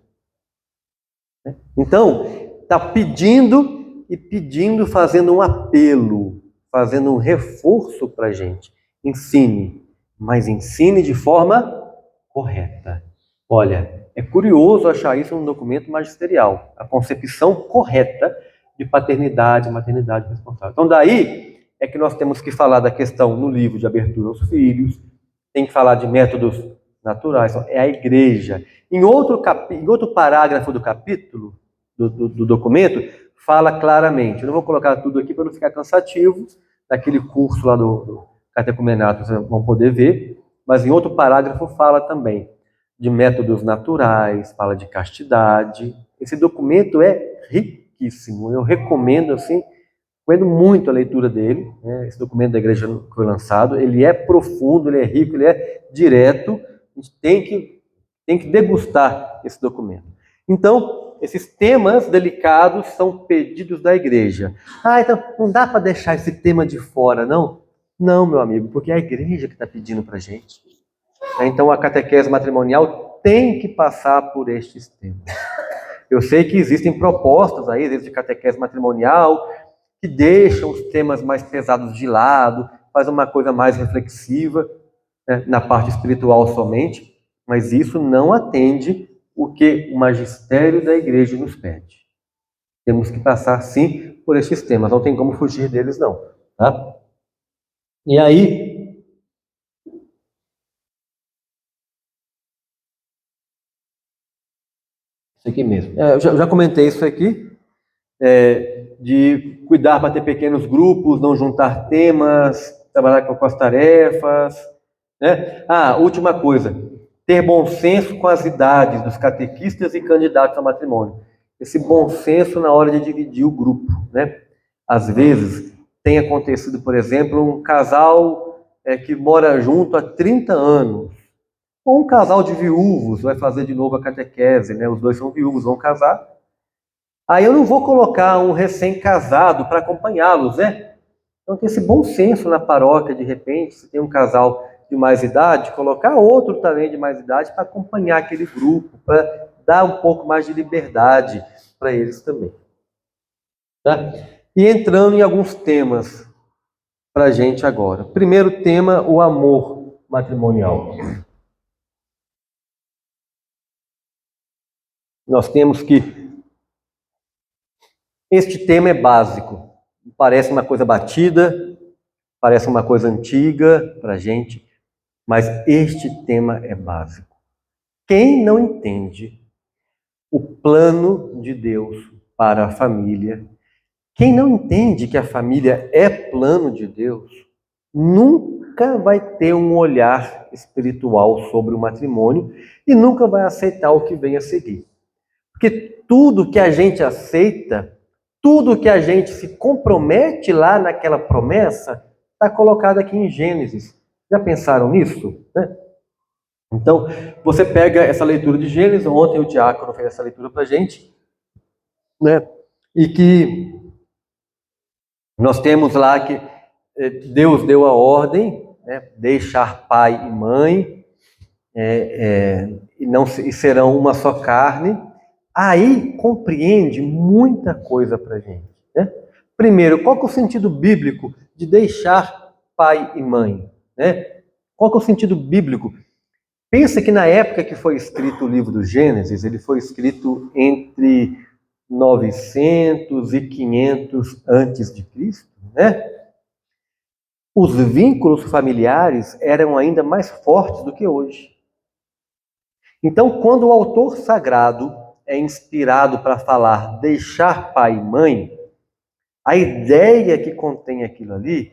Então, está pedindo e pedindo, fazendo um apelo, fazendo um reforço para a gente. Ensine, mas ensine de forma correta. Olha, é curioso achar isso num documento magisterial, a concepção correta de paternidade e maternidade responsável. Então, daí é que nós temos que falar da questão no livro de abertura aos filhos, tem que falar de métodos naturais, é a igreja. Em outro parágrafo do capítulo, do documento, fala claramente, eu não vou colocar tudo aqui para não ficar cansativo, daquele curso lá do catecumenato, vocês vão poder ver, mas em outro parágrafo fala também, de métodos naturais, fala de castidade. Esse documento é riquíssimo. Eu recomendo, assim, recomendo muito a leitura dele, né? Esse documento da igreja que foi lançado. Ele é profundo, ele é rico, ele é direto. A gente tem que degustar esse documento. Então, esses temas delicados são pedidos da igreja. Ah, então não dá para deixar esse tema de fora, não? Não, meu amigo, porque é a igreja que está pedindo para a gente. Então, a catequese matrimonial tem que passar por estes temas. Eu sei que existem propostas aí, de catequese matrimonial, que deixam os temas mais pesados de lado, faz uma coisa mais reflexiva, né, na parte espiritual somente, mas isso não atende o que o magistério da igreja nos pede. Temos que passar, sim, por estes temas, não tem como fugir deles, não. Tá? E aí, isso aqui mesmo. Eu já comentei isso aqui, de cuidar para ter pequenos grupos, não juntar temas, trabalhar com as tarefas. Né? Ah, última coisa, ter bom senso com as idades dos catequistas e candidatos a matrimônio. Esse bom senso na hora de dividir o grupo. Né? Às vezes, tem acontecido, por exemplo, um casal que mora junto há 30 anos, ou um casal de viúvos vai fazer de novo a catequese, né? Os dois são viúvos, vão casar. Aí eu não vou colocar um recém-casado para acompanhá-los, né? Então tem esse bom senso na paróquia, de repente, se tem um casal de mais idade, colocar outro também de mais idade para acompanhar aquele grupo, para dar um pouco mais de liberdade para eles também. Tá? E entrando em alguns temas para a gente agora. Primeiro tema, o amor matrimonial. Nós temos que... Este tema é básico. Parece uma coisa batida, parece uma coisa antiga para a gente, mas este tema é básico. Quem não entende o plano de Deus para a família, quem não entende que a família é plano de Deus, nunca vai ter um olhar espiritual sobre o matrimônio e nunca vai aceitar o que vem a seguir. Porque tudo que a gente aceita, tudo que a gente se compromete lá naquela promessa, está colocado aqui em Gênesis. Já pensaram nisso? Né? Então, você pega essa leitura de Gênesis, ontem o diácono fez essa leitura para a gente, né? E que nós temos lá que Deus deu a ordem, né? Deixar pai e mãe, e serão uma só carne. Aí compreende muita coisa para a gente. Né? Primeiro, qual que é o sentido bíblico de deixar pai e mãe? Né? Qual que é o sentido bíblico? Pensa que na época que foi escrito o livro do Gênesis, ele foi escrito entre 900 e 500 antes de Cristo, né? Os vínculos familiares eram ainda mais fortes do que hoje. Então, quando o autor sagrado é inspirado para falar deixar pai e mãe, a ideia que contém aquilo ali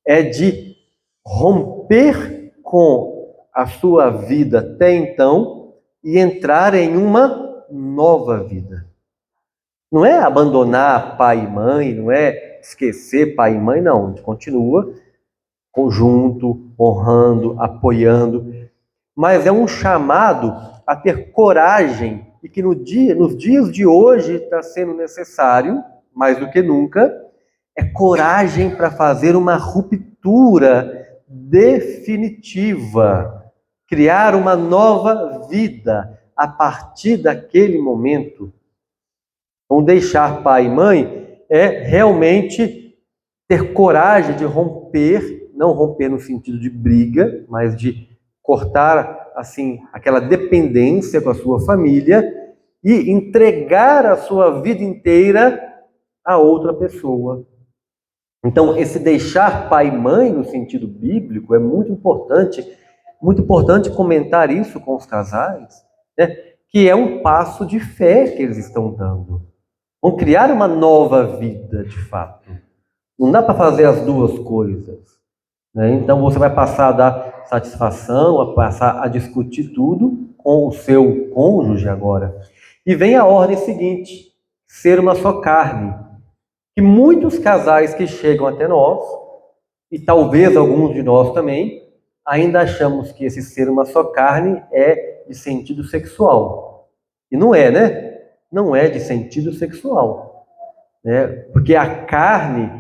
é de romper com a sua vida até então e entrar em uma nova vida. Não é abandonar pai e mãe, não é esquecer pai e mãe, não. A gente continua conjunto, honrando, apoiando, mas é um chamado a ter coragem e que nos dias de hoje está sendo necessário, mais do que nunca, é coragem para fazer uma ruptura definitiva, criar uma nova vida a partir daquele momento. Então, deixar pai e mãe é realmente ter coragem de romper, não romper no sentido de briga, mas de cortar assim aquela dependência com a sua família e entregar a sua vida inteira a outra pessoa. Então, esse deixar pai e mãe no sentido bíblico é muito importante comentar isso com os casais, né? Que é um passo de fé que eles estão dando. Vão criar uma nova vida, de fato. Não dá para fazer as duas coisas. Né? Então, você vai passar a dar satisfação, a passar a discutir tudo com o seu cônjuge agora. E vem a ordem seguinte: ser uma só carne. E muitos casais que chegam até nós, e talvez alguns de nós também, ainda achamos que esse ser uma só carne é de sentido sexual. E não é, né? Não é de sentido sexual. Né? Porque a carne,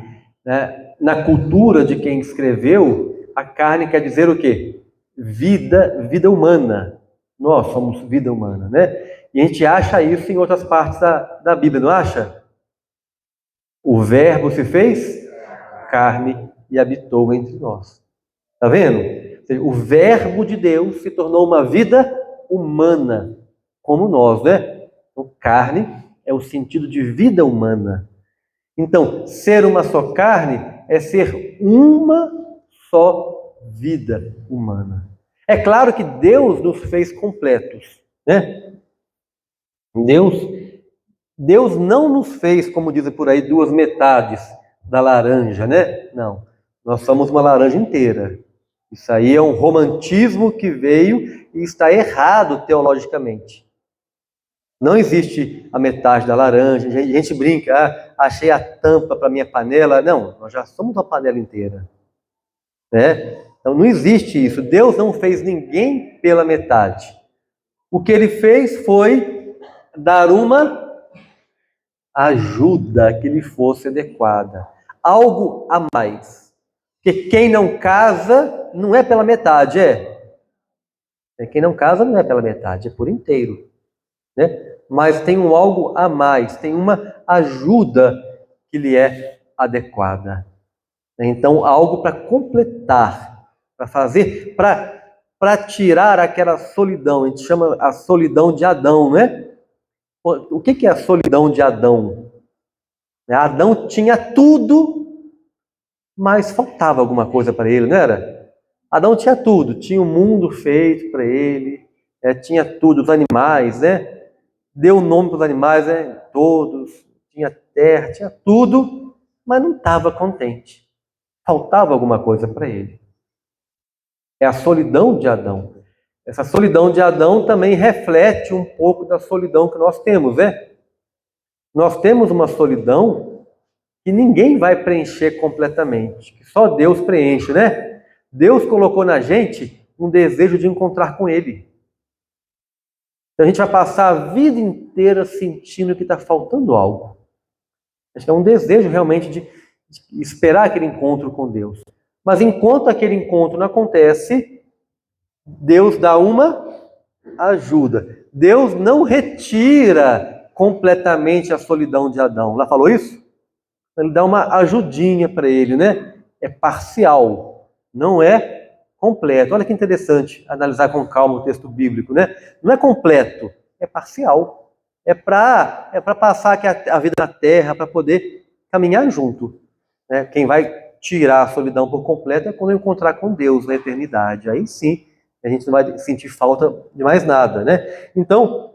né, na cultura de quem escreveu, a carne quer dizer o quê? Vida humana. Nós somos vida humana, né? E a gente acha isso em outras partes da Bíblia, não acha? O Verbo se fez carne e habitou entre nós. Tá vendo? O Verbo de Deus se tornou uma vida humana, como nós, né? Então, carne é o sentido de vida humana. Então, ser uma só carne é ser uma só vida humana. É claro que Deus nos fez completos, né? Deus não nos fez, como dizem por aí, duas metades da laranja, né? Não. Nós somos uma laranja inteira. Isso aí é um romantismo que veio e está errado teologicamente. Não existe a metade da laranja. A gente brinca, achei a tampa para minha panela. Não, nós já somos uma panela inteira. Né? Então não existe isso. Deus não fez ninguém pela metade. O que ele fez foi dar uma ajuda que lhe fosse adequada. Algo a mais. Porque quem não casa não é pela metade, é. Quem não casa não é pela metade, é por inteiro. Né? Mas tem um algo a mais, tem uma ajuda que lhe é adequada. Então, algo para completar, para fazer, para tirar aquela solidão. A gente chama a solidão de Adão, né? O que é a solidão de Adão? Adão tinha tudo, mas faltava alguma coisa para ele, não era? Adão tinha tudo, tinha o mundo feito para ele, tinha tudo, os animais, né? Deu nome para os animais, né? Todos, tinha terra, tinha tudo, mas não estava contente. Faltava alguma coisa para ele. É a solidão de Adão. Essa solidão de Adão também reflete um pouco da solidão que nós temos, né? Nós temos uma solidão que ninguém vai preencher completamente, que só Deus preenche, né? Deus colocou na gente um desejo de encontrar com Ele. Então a gente vai passar a vida inteira sentindo que está faltando algo. Acho que é um desejo realmente de esperar aquele encontro com Deus. Mas enquanto aquele encontro não acontece, Deus dá uma ajuda. Deus não retira completamente a solidão de Adão. Lá falou isso? Ele dá uma ajudinha para ele, né? É parcial, não é completo. Olha que interessante analisar com calma o texto bíblico, né? Não é completo, é parcial. É para passar aqui a vida na terra, para poder caminhar junto. Né? Quem vai tirar a solidão por completo é quando eu encontrar com Deus na eternidade. Aí sim, a gente não vai sentir falta de mais nada, né? Então,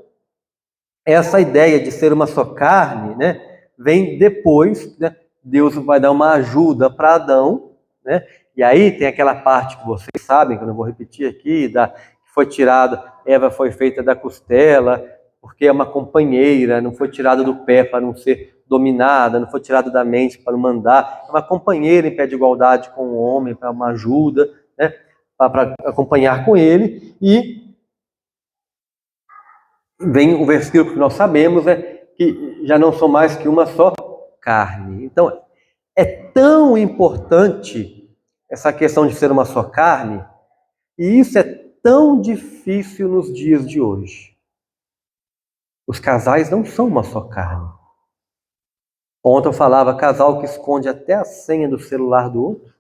essa ideia de ser uma só carne, né? Vem depois, né? Deus vai dar uma ajuda para Adão, né? E aí tem aquela parte que vocês sabem, que eu não vou repetir aqui, que foi tirada, Eva foi feita da costela, porque é uma companheira, não foi tirada do pé para não ser dominada, não foi tirada da mente para não mandar, é uma companheira em pé de igualdade com o homem, para uma ajuda, né? Para acompanhar com ele, e vem o versículo que nós sabemos, né? Que já não são mais que uma só carne. Então, é tão importante essa questão de ser uma só carne, e isso é tão difícil nos dias de hoje. Os casais não são uma só carne. Ontem eu falava, casal que esconde até a senha do celular do outro.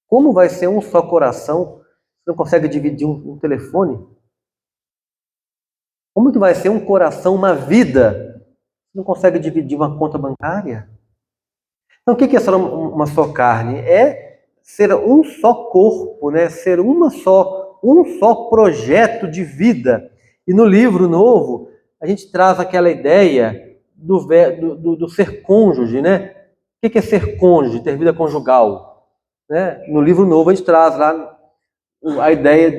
Como vai ser um só coração se não consegue dividir um telefone? Como que vai ser um coração, uma vida, se não consegue dividir uma conta bancária? Então, o que é ser uma só carne? É ser um só corpo, né? Ser um só projeto de vida. E no livro novo, a gente traz aquela ideia do ser cônjuge, né? O que é ser cônjuge, ter vida conjugal? Né? No livro novo, a gente traz lá a ideia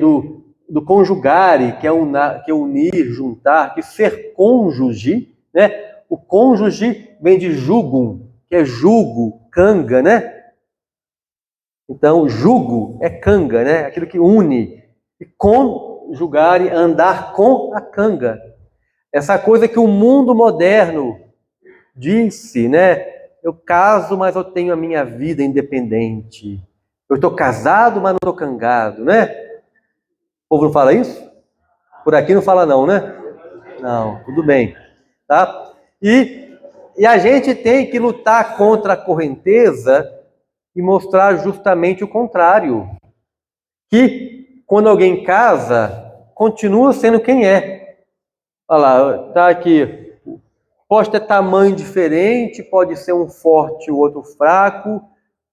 do conjugare, que é unir, juntar, que ser cônjuge, né? O cônjuge vem de jugum, que é jugo, canga, né? Então, jugo é canga, né? Aquilo que une. E conjugare, andar com a canga. Essa coisa que o mundo moderno disse, né? Eu caso, mas eu tenho a minha vida independente. Eu estou casado, mas não estou cangado, né? O povo não fala isso? Por aqui não fala não, né? Não, tudo bem, tá? E a gente tem que lutar contra a correnteza e mostrar justamente o contrário. Que quando alguém casa, continua sendo quem é. Olha lá, tá aqui. Pode ter tamanho diferente, pode ser um forte e o outro fraco,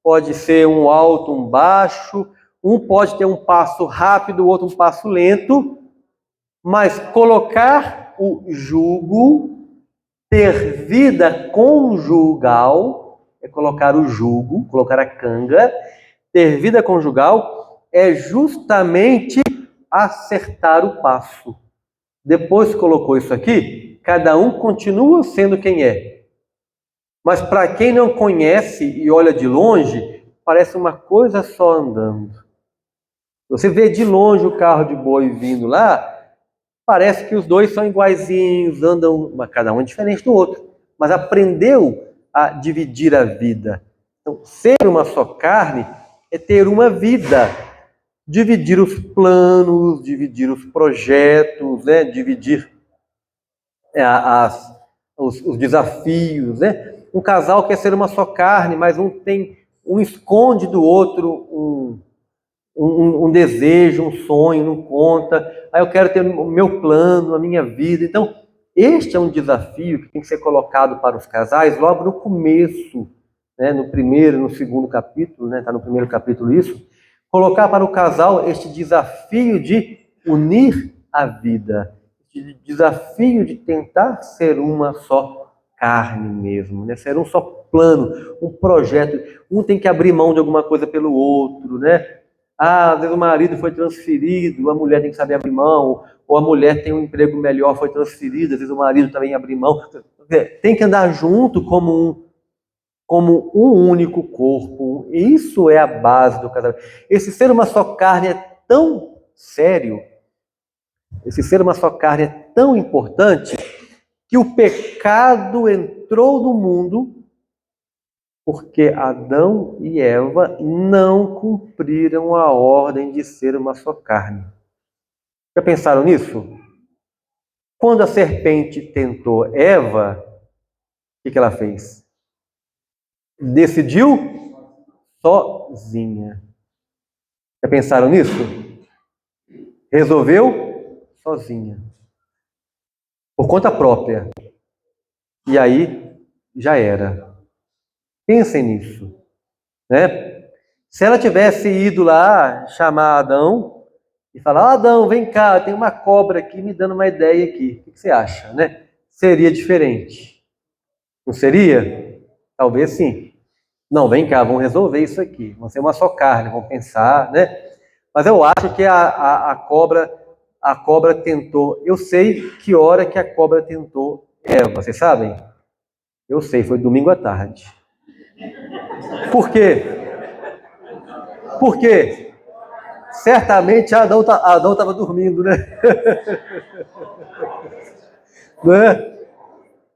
pode ser um alto, um baixo, um pode ter um passo rápido, o outro um passo lento, mas colocar o jugo, ter vida conjugal, é colocar o jugo, colocar a canga, ter vida conjugal é justamente acertar o passo. Depois que colocou isso aqui, cada um continua sendo quem é. Mas para quem não conhece e olha de longe, parece uma coisa só andando. Você vê de longe o carro de boi vindo lá, parece que os dois são iguaizinhos, andam, cada um é diferente do outro. Mas aprendeu a dividir a vida. Então, ser uma só carne é ter uma vida. Dividir os planos, dividir os projetos, né? Dividir os desafios, né? Um casal quer ser uma só carne, mas um esconde do outro um desejo, um sonho, não conta. Aí eu quero ter o meu plano, a minha vida. Então, este é um desafio que tem que ser colocado para os casais logo no começo, né? No primeiro, no segundo capítulo, né? Está no primeiro capítulo isso. Colocar para o casal este desafio de unir a vida, este desafio de tentar ser uma só carne mesmo, né? Ser um só plano, um projeto. Um tem que abrir mão de alguma coisa pelo outro, né? Às vezes o marido foi transferido, a mulher tem que saber abrir mão, ou a mulher tem um emprego melhor, foi transferida, às vezes o marido também abre mão. Tem que andar junto como um único corpo. Isso é a base do casamento. Esse ser uma só carne é tão sério, esse ser uma só carne é tão importante, que o pecado entrou no mundo porque Adão e Eva não cumpriram a ordem de ser uma só carne. Já pensaram nisso? Quando a serpente tentou Eva, o que ela fez? Decidiu sozinha. Já pensaram nisso? Resolveu sozinha. Por conta própria. E aí, já era. Pensem nisso. Né? Se ela tivesse ido lá chamar Adão e falar: Adão, vem cá, tem uma cobra aqui me dando uma ideia aqui. O que você acha? Né? Seria diferente. Não seria? Talvez sim. Não, vem cá, vamos resolver isso aqui. Vamos ser uma só carne, vamos pensar, né? Mas eu acho que a cobra tentou. Eu sei que hora que a cobra tentou Eva, vocês sabem? Eu sei, foi domingo à tarde. Por quê? Porque certamente Adão estava dormindo, né? Né?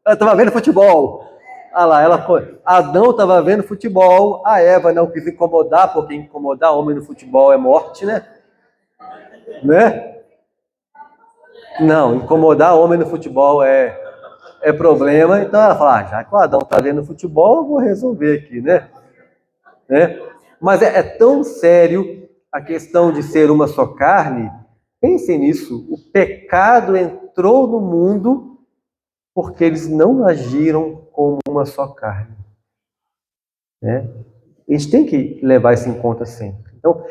Ela estava vendo futebol. Ah lá, Adão estava vendo futebol, a Eva não quis incomodar, porque incomodar homem no futebol é morte, né? Né? Não, incomodar homem no futebol é problema. Então ela fala: já que o Adão está vendo futebol, eu vou resolver aqui, né? Mas é tão sério a questão de ser uma só carne. Pensem nisso. O pecado entrou no mundo porque eles não agiram como uma só carne. Né? A gente tem que levar isso em conta sempre. Então,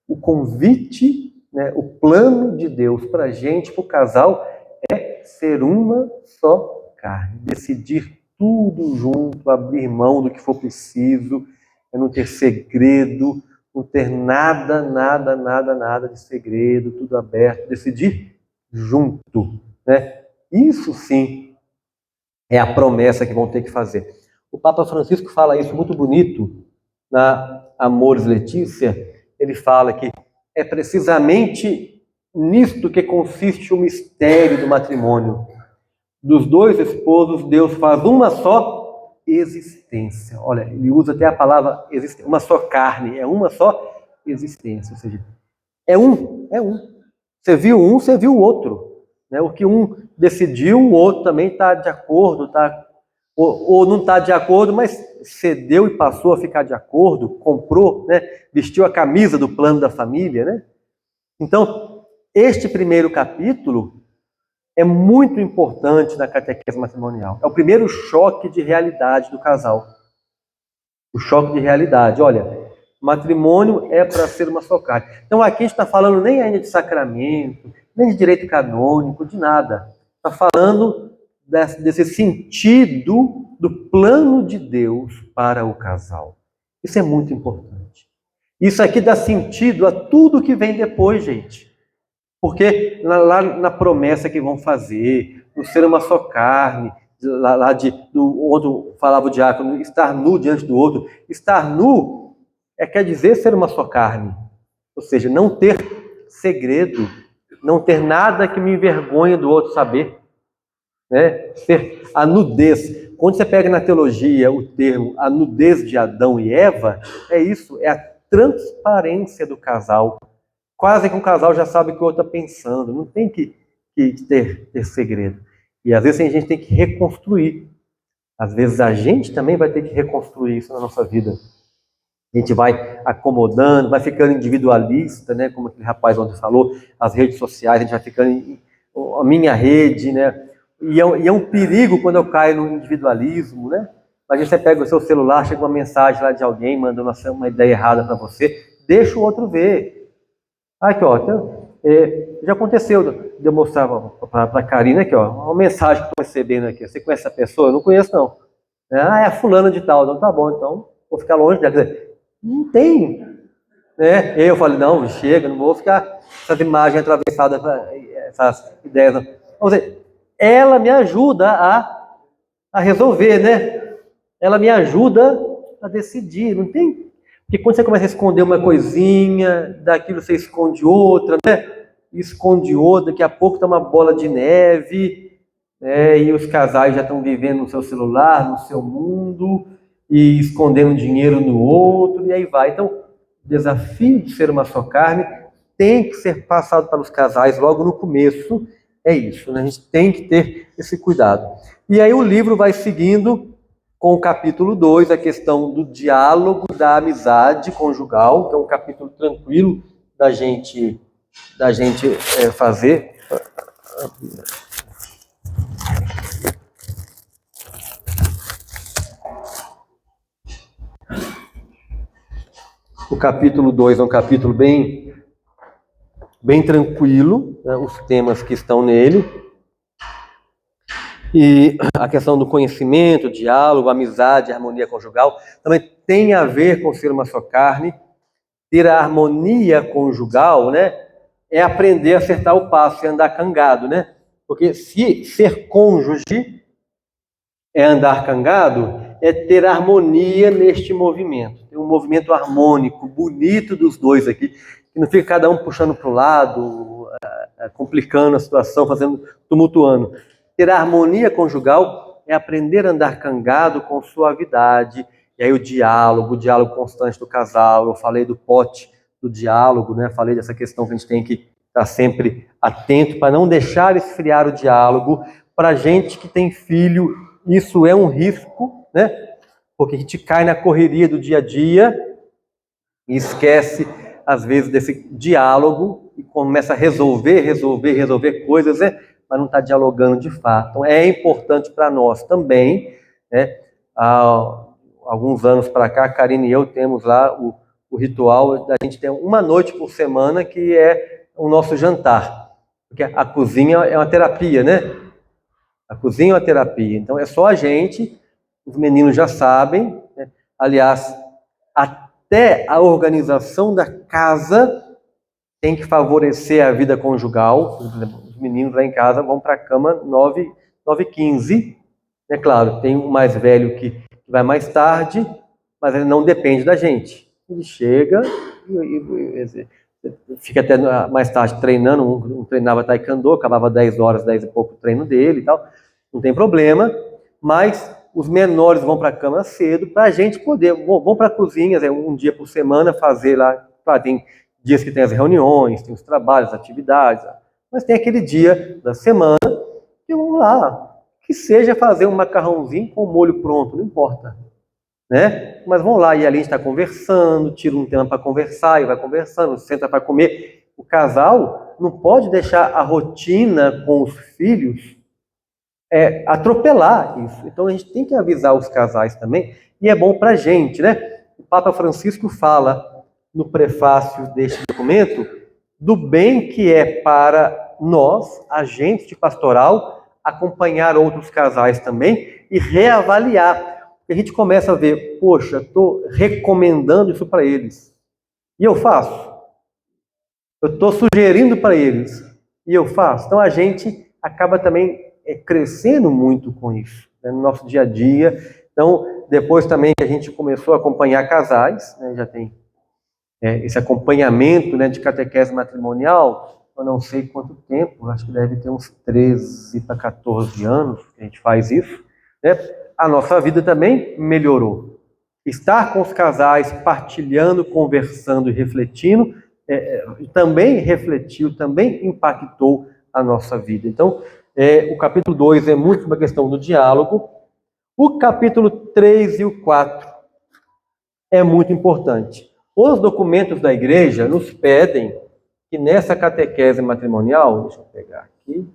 o convite, né, o plano de Deus para a gente, para o casal, é ser uma só carne. Decidir tudo junto, abrir mão do que for preciso, é não ter segredo, Não ter nada, nada, nada, nada de segredo, tudo aberto, decidir junto, né? Isso sim é a promessa que vão ter que fazer. O Papa Francisco fala isso muito bonito na Amores Letícia. Ele fala que é precisamente nisto que consiste o mistério do matrimônio. Dos dois esposos, Deus faz uma só existência. Olha, ele usa até a palavra existência, uma só carne, é uma só existência. Ou seja, é um, é um. Você viu um, você viu o outro. Né? O que um decidiu, o outro também está de acordo, ou não está de acordo, mas cedeu e passou a ficar de acordo, comprou, né? Vestiu a camisa do plano da família. Né? Então, este primeiro capítulo é muito importante na catequese matrimonial. É o primeiro choque de realidade do casal. O choque de realidade. Olha, matrimônio é para ser uma só carne. Então aqui a gente está falando nem ainda de sacramento, nem de direito canônico, de nada. Está falando desse sentido do plano de Deus para o casal. Isso é muito importante. Isso aqui dá sentido a tudo que vem depois, gente. Porque lá na promessa que vão fazer, no ser uma só carne, do outro falava o diácono, estar nu diante do outro. Estar nu quer dizer ser uma só carne. Ou seja, não ter segredo, não ter nada que me envergonhe do outro saber. Né? Ser a nudez. Quando você pega na teologia o termo a nudez de Adão e Eva, é isso, é a transparência do casal. Quase que um casal já sabe o que o outro está pensando. Não tem que ter segredo. E às vezes a gente tem que reconstruir. Às vezes a gente também vai ter que reconstruir isso na nossa vida. A gente vai acomodando, vai ficando individualista, né? Como aquele rapaz ontem falou, as redes sociais, a gente vai ficando a minha rede, né? E é um perigo quando eu caio no individualismo, né? A gente pega o seu celular, chega uma mensagem lá de alguém mandando uma ideia errada para você, deixa o outro ver. Aqui, ó, já aconteceu de eu mostrar para a Karina aqui, ó, uma mensagem que estou recebendo aqui. Você conhece essa pessoa? Eu não conheço, não. É a fulana de tal. Então, tá bom, então vou ficar longe dela. Quer dizer, não tem. Né? Eu falei, não, chega, não vou ficar essas imagens atravessadas, essas ideias. Não. Ou seja, ela me ajuda a resolver, né? Ela me ajuda a decidir. Não tem. Porque quando você começa a esconder uma coisinha, daquilo você esconde outra, né? Esconde outra, daqui a pouco está uma bola de neve, né? E os casais já estão vivendo no seu celular, no seu mundo, e escondendo dinheiro no outro, e aí vai. Então, o desafio de ser uma só carne tem que ser passado para os casais logo no começo. É isso, né? A gente tem que ter esse cuidado. E aí o livro vai seguindo com o capítulo 2, a questão do diálogo da amizade conjugal, que é um capítulo tranquilo da gente fazer. O capítulo 2 é um capítulo bem tranquilo, né, os temas que estão nele. E a questão do conhecimento, diálogo, amizade, harmonia conjugal, também tem a ver com ser uma só carne. Ter a harmonia conjugal, né, é aprender a acertar o passo e andar cangado, né? Porque se ser cônjuge é andar cangado, é ter harmonia neste movimento. Ter um movimento harmônico, bonito dos dois aqui, que não fica cada um puxando para o lado, complicando a situação, tumultuando. Ter a harmonia conjugal é aprender a andar cangado com suavidade. E aí o diálogo constante do casal. Eu falei do pote do diálogo, né? Falei dessa questão que a gente tem que estar sempre atento para não deixar esfriar o diálogo. Para gente que tem filho, isso é um risco, né? Porque a gente cai na correria do dia a dia e esquece, às vezes, desse diálogo e começa a resolver coisas, né? Mas não está dialogando de fato. Então, é importante para nós também, né? Há alguns anos para cá, a Karine e eu temos lá o ritual da gente ter uma noite por semana que é o nosso jantar. Porque a cozinha é uma terapia, né? A cozinha é uma terapia. Então, é só a gente, os meninos já sabem, né? Aliás, até até a organização da casa tem que favorecer a vida conjugal. Por exemplo, os meninos lá em casa vão para a cama 9h15. É claro, tem um mais velho que vai mais tarde, mas ele não depende da gente. Ele chega e fica até mais tarde treinando. Um treinava taekwondo, acabava 10 horas, 10 e pouco o treino dele e tal. Não tem problema, mas os menores vão para a cama cedo para a gente poder, vão para a cozinha, um dia por semana fazer lá. Claro, tem dias que tem as reuniões, tem os trabalhos, as atividades, mas tem aquele dia da semana que vamos lá, que seja fazer um macarrãozinho com molho pronto, não importa, né? Mas vão lá e ali a gente está conversando, tira um tema para conversar e vai conversando, senta para comer. O casal não pode deixar a rotina com os filhos atropelar isso. Então a gente tem que avisar os casais também, e é bom para a gente, né? O Papa Francisco fala no prefácio deste documento do bem que é para nós, agentes de pastoral, acompanhar outros casais também e reavaliar. A gente começa a ver, poxa, estou recomendando isso para eles. E eu faço. Eu estou sugerindo para eles. E eu faço. Então a gente acaba também crescendo muito com isso, né, no nosso dia a dia. Então, depois também que a gente começou a acompanhar casais, né, já tem esse acompanhamento, né, de catequese matrimonial, eu não sei quanto tempo, acho que deve ter uns 13 para 14 anos que a gente faz isso, né? A nossa vida também melhorou. Estar com os casais, partilhando, conversando e refletindo, também refletiu, também impactou a nossa vida. Então, o capítulo 2 é muito uma questão do diálogo. O capítulo 3 e o 4 é muito importante. Os documentos da igreja nos pedem que nessa catequese matrimonial, deixa eu pegar aqui,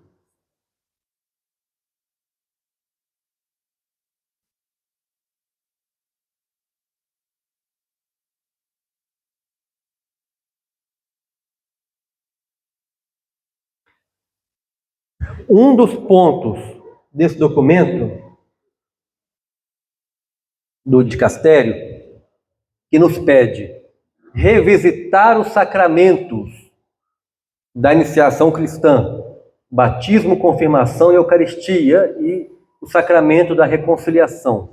um dos pontos desse documento do dicastério que nos pede revisitar os sacramentos da iniciação cristã, batismo, confirmação e eucaristia, e o sacramento da reconciliação.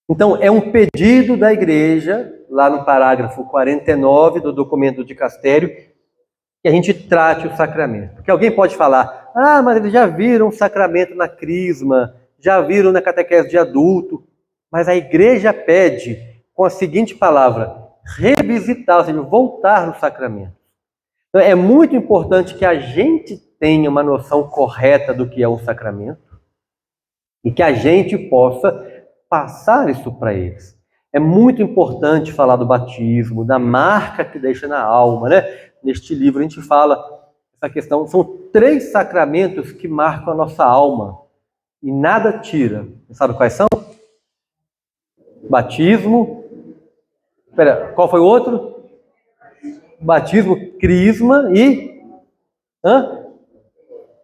Então, é um pedido da igreja, lá no parágrafo 49 do documento do dicastério, que a gente trate o sacramento. Porque alguém pode falar, mas eles já viram o sacramento na crisma, já viram na catequese de adulto, mas a igreja pede com a seguinte palavra, revisitar, ou seja, voltar no sacramento. Então, é muito importante que a gente tenha uma noção correta do que é um sacramento e que a gente possa passar isso para eles. É muito importante falar do batismo, da marca que deixa na alma, né? Neste livro a gente fala essa questão. São 3 sacramentos que marcam a nossa alma e nada tira. Você sabe quais são? Batismo. Espera, qual foi o outro? Batismo, crisma e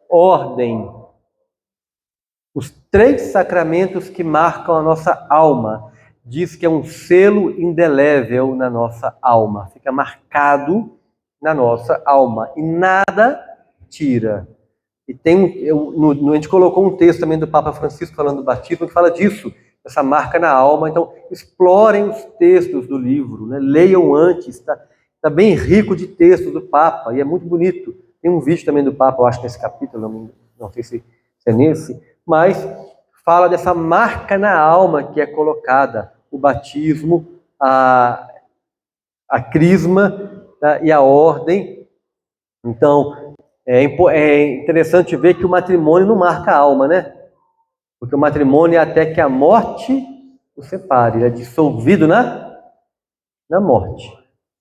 ordem. Os 3 sacramentos que marcam a nossa alma. Diz que é um selo indelével na nossa alma. Fica marcado na nossa alma. E nada tira. E a gente colocou um texto também do Papa Francisco falando do batismo que fala disso. Essa marca na alma. Então, explorem os textos do livro. Né? Leiam antes. Está bem rico de textos do Papa. E é muito bonito. Tem um vídeo também do Papa, eu acho, nesse capítulo. Não sei se é nesse. Mas fala dessa marca na alma que é colocada, o batismo, a crisma, tá? E a ordem. Então, é interessante ver que o matrimônio não marca a alma, né? Porque o matrimônio é até que a morte o separe, ele é dissolvido na morte,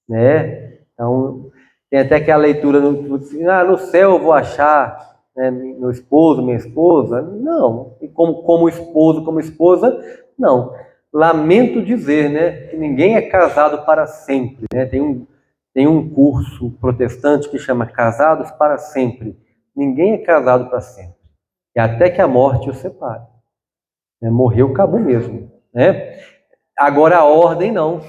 né? Então, tem até aquela leitura, no céu eu vou achar, né, meu esposo, minha esposa. Não. E como esposo, como esposa, não. Lamento dizer, né, que ninguém é casado para sempre. Né? Tem um curso protestante que chama Casados para Sempre. Ninguém é casado para sempre. E até que a morte o separe. Morreu, acabou mesmo. Né? Agora a ordem não.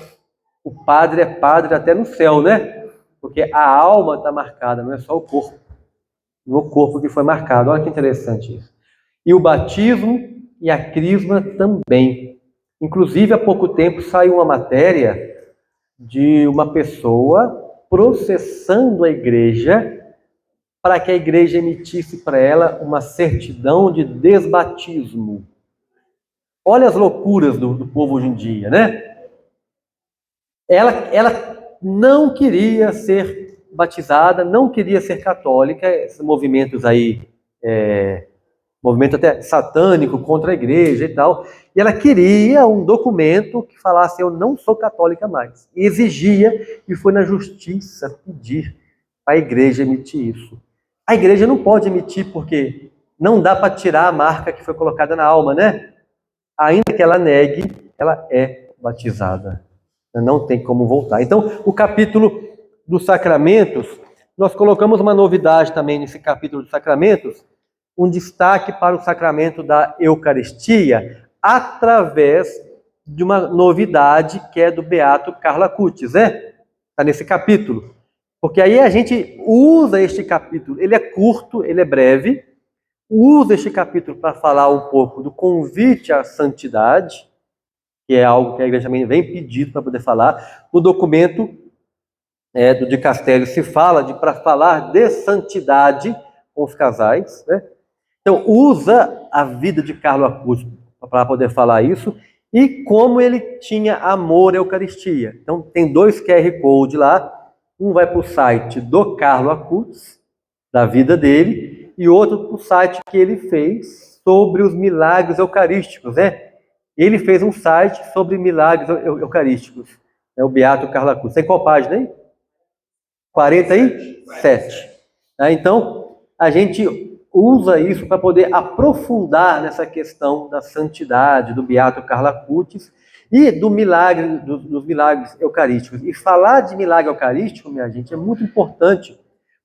o padre é padre até no céu, né? Porque a alma está marcada, não é só o corpo. No corpo que foi marcado. Olha que interessante isso. E o batismo e a crisma também. Inclusive, há pouco tempo saiu uma matéria de uma pessoa processando a igreja para que a igreja emitisse para ela uma certidão de desbatismo. Olha as loucuras do povo hoje em dia, né? Ela não queria ser batizada, não queria ser católica, esses movimentos aí, movimento até satânico contra a igreja e tal, e ela queria um documento que falasse: eu não sou católica mais. E exigia, e foi na justiça pedir para a igreja emitir isso. A igreja não pode emitir porque não dá para tirar a marca que foi colocada na alma, né? Ainda que ela negue, ela é batizada. Não tem como voltar. Então, o capítulo dos sacramentos, nós colocamos uma novidade também nesse capítulo dos sacramentos, um destaque para o sacramento da Eucaristia, através de uma novidade que é do beato Carlo Acutis, né? Está nesse capítulo. Porque aí a gente usa este capítulo, ele é curto, ele é breve, usa este capítulo para falar um pouco do convite à santidade, que é algo que a igreja também vem pedindo para poder falar. No documento do dicastério se fala para falar de santidade com os casais, né? Então, usa a vida de Carlo Acutis para poder falar isso, e como ele tinha amor à Eucaristia. Então, tem 2 QR Code lá, um vai para o site do Carlo Acutis, da vida dele, e outro para o site que ele fez sobre os milagres eucarísticos, né? Ele fez um site sobre milagres eucarísticos, o Beato Carlo Acutis. Tem qual página aí? 47. Então, a gente usa isso para poder aprofundar nessa questão da santidade do Beato Carlo Acutis e do milagre, dos milagres eucarísticos. E falar de milagre eucarístico, minha gente, é muito importante,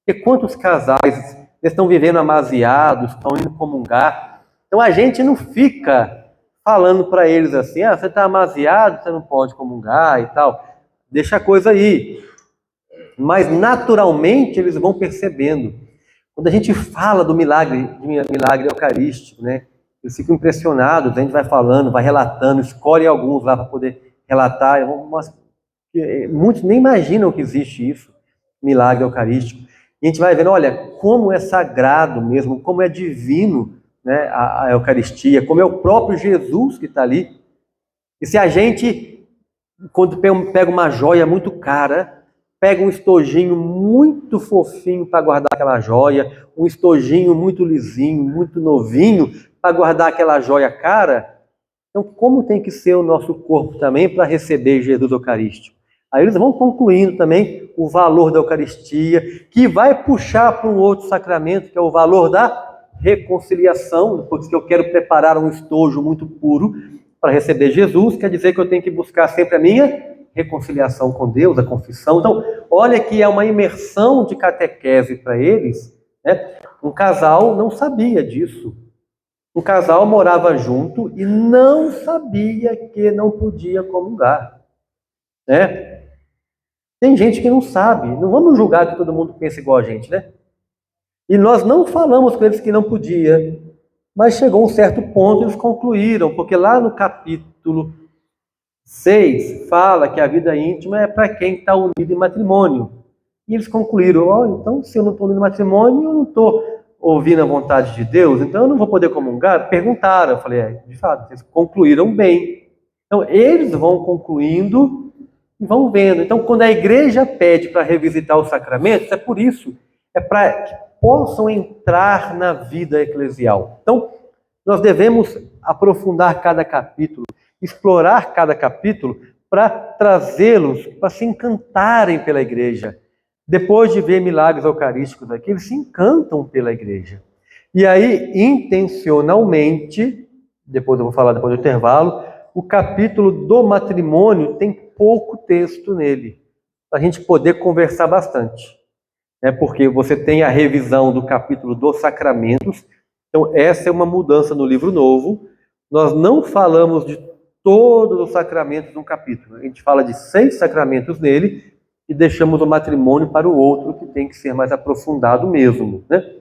porque quantos casais estão vivendo amaziados, estão indo comungar. Então a gente não fica falando para eles assim: você está amaziado, você não pode comungar e tal. Deixa a coisa aí. Mas naturalmente eles vão percebendo. Quando a gente fala do milagre eucarístico, né? Eles ficam impressionados, a gente vai falando, vai relatando, escolhe alguns lá para poder relatar. Muitos nem imaginam que existe isso, milagre eucarístico. E a gente vai vendo, olha, como é sagrado mesmo, como é divino, né, a Eucaristia, como é o próprio Jesus que está ali. E se a gente, quando pega uma joia muito cara, pega um estojinho muito fofinho para guardar aquela joia, um estojinho muito lisinho, muito novinho para guardar aquela joia cara, então como tem que ser o nosso corpo também para receber Jesus Eucarístico? Aí eles vão concluindo também o valor da Eucaristia, que vai puxar para um outro sacramento, que é o valor da reconciliação, porque eu quero preparar um estojo muito puro para receber Jesus, quer dizer que eu tenho que buscar sempre a minha reconciliação com Deus, a confissão. Então, olha que é uma imersão de catequese para eles, né? Um casal não sabia disso. Um casal morava junto e não sabia que não podia comungar, né? Tem gente que não sabe. Não vamos julgar que todo mundo pensa igual a gente, né? E nós não falamos com eles que não podia, mas chegou um certo ponto e eles concluíram, porque lá no capítulo 6 fala que a vida íntima é para quem está unido em matrimônio. E eles concluíram: então se eu não estou unido em matrimônio, eu não estou ouvindo a vontade de Deus, então eu não vou poder comungar? Perguntaram, eu falei: de fato, vocês concluíram bem. Então eles vão concluindo e vão vendo. Então quando a igreja pede para revisitar os sacramentos, é por isso, é para que possam entrar na vida eclesial. Então nós devemos aprofundar cada capítulo, explorar cada capítulo para trazê-los, para se encantarem pela igreja. Depois de ver milagres eucarísticos aqui, eles se encantam pela igreja. E aí, intencionalmente, depois eu vou falar depois do intervalo, o capítulo do matrimônio tem pouco texto nele, para a gente poder conversar bastante. Porque você tem a revisão do capítulo dos sacramentos. Então, essa é uma mudança no livro novo. Nós não falamos de todos os sacramentos num capítulo. A gente fala de 6 sacramentos nele e deixamos o matrimônio para o outro, que tem que ser mais aprofundado mesmo, né?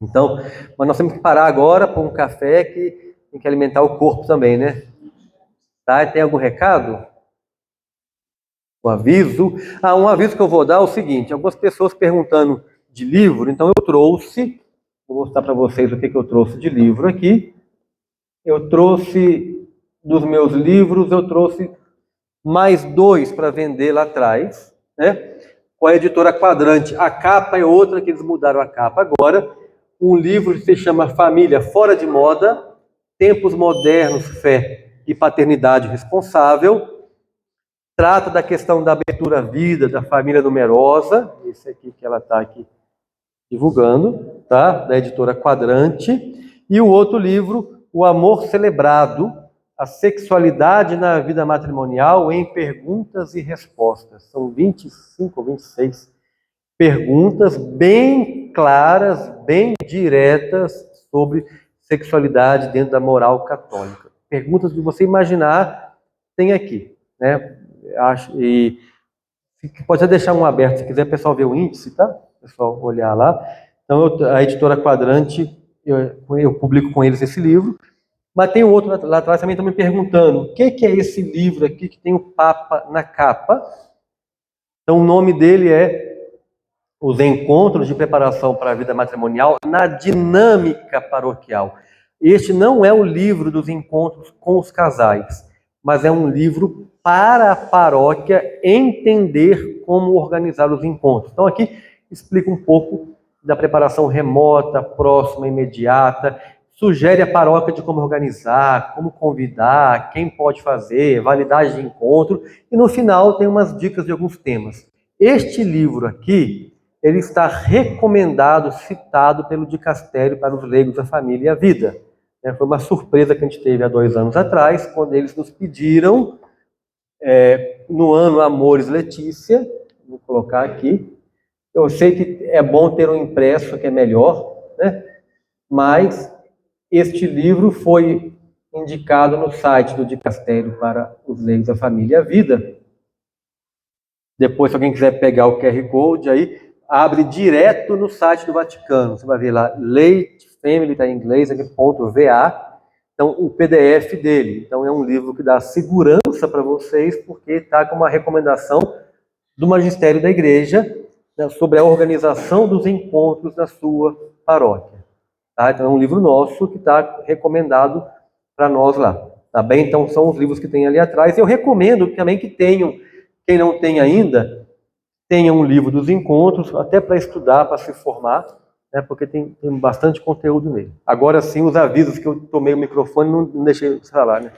Então, mas nós temos que parar agora para um café que tem que alimentar o corpo também, né? Tá? Tem algum recado? Um aviso? Um aviso que eu vou dar é o seguinte: algumas pessoas perguntando de livro, então eu trouxe, vou mostrar para vocês o que eu trouxe de livro aqui. Eu trouxe dos meus livros, eu trouxe mais 2 para vender lá atrás, né? Com a editora Quadrante. A capa é outra, que eles mudaram a capa agora. Um livro que se chama Família Fora de Moda, Tempos Modernos, Fé e Paternidade Responsável. Trata da questão da abertura à vida, da família numerosa, esse aqui que ela está aqui divulgando, tá? Da editora Quadrante. E o outro livro, O Amor Celebrado, a sexualidade na vida matrimonial em perguntas e respostas. São 25 ou 26 perguntas bem claras, bem diretas sobre sexualidade dentro da moral católica. Perguntas que você imaginar, tem aqui, né? E pode até deixar um aberto, se quiser o pessoal ver o índice, tá? O pessoal olhar lá. Então, a editora Quadrante, eu publico com eles esse livro. Mas tem outro lá atrás também me perguntando, o que é esse livro aqui que tem o Papa na capa? Então, o nome dele é Os Encontros de Preparação para a Vida Matrimonial na Dinâmica Paroquial. Este não é o livro dos encontros com os casais, mas é um livro para a paróquia entender como organizar os encontros. Então, aqui explica um pouco da preparação remota, próxima, imediata, sugere a paróquia de como organizar, como convidar, quem pode fazer, validade de encontro, e no final tem umas dicas de alguns temas. Este livro aqui, ele está recomendado, citado pelo dicastério para os leigos da família e a vida. Foi uma surpresa que a gente teve há 2 anos atrás, quando eles nos pediram, no ano Amores Letícia, vou colocar aqui. Eu sei que é bom ter um impresso, que é melhor, né? Mas este livro foi indicado no site do dicastério para os leigos da família e a vida. Depois, se alguém quiser pegar o QR Code, aí abre direto no site do Vaticano. Você vai ver lá, Late Family, está em inglês, aqui, .va. Então, o PDF dele. Então, é um livro que dá segurança para vocês, porque está com uma recomendação do magistério da igreja, né, sobre a organização dos encontros na sua paróquia. Tá? Então, é um livro nosso que está recomendado para nós lá. Tá bem? Então, são os livros que tem ali atrás. Eu recomendo também que tenham, quem não tem ainda, tenha um livro dos encontros, até para estudar, para se formar, né, porque tem bastante conteúdo nele. Agora sim, os avisos que eu tomei o microfone, não deixei de falar, né?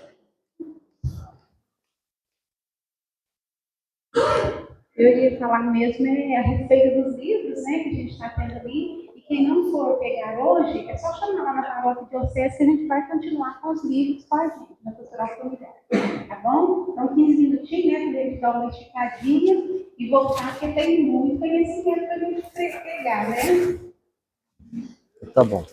Eu iria falar mesmo a respeito dos livros, né, que a gente está tendo ali. E quem não for pegar hoje, é só chamar lá na paróquia de vocês que a gente vai continuar com os livros com a gente, na pastoral familiar. Tá bom? Então, 15 minutinhos, né, para a gente dar uma esticadinha e voltar, porque tem muito conhecimento para a gente pegar, né? Tá bom.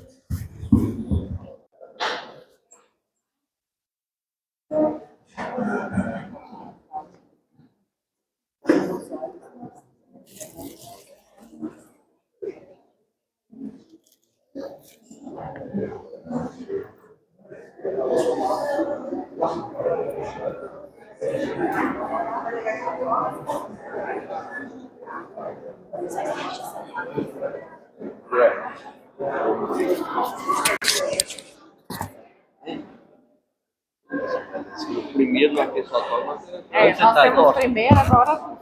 O primeiro aqui só toma. Nós temos o primeiro, agora.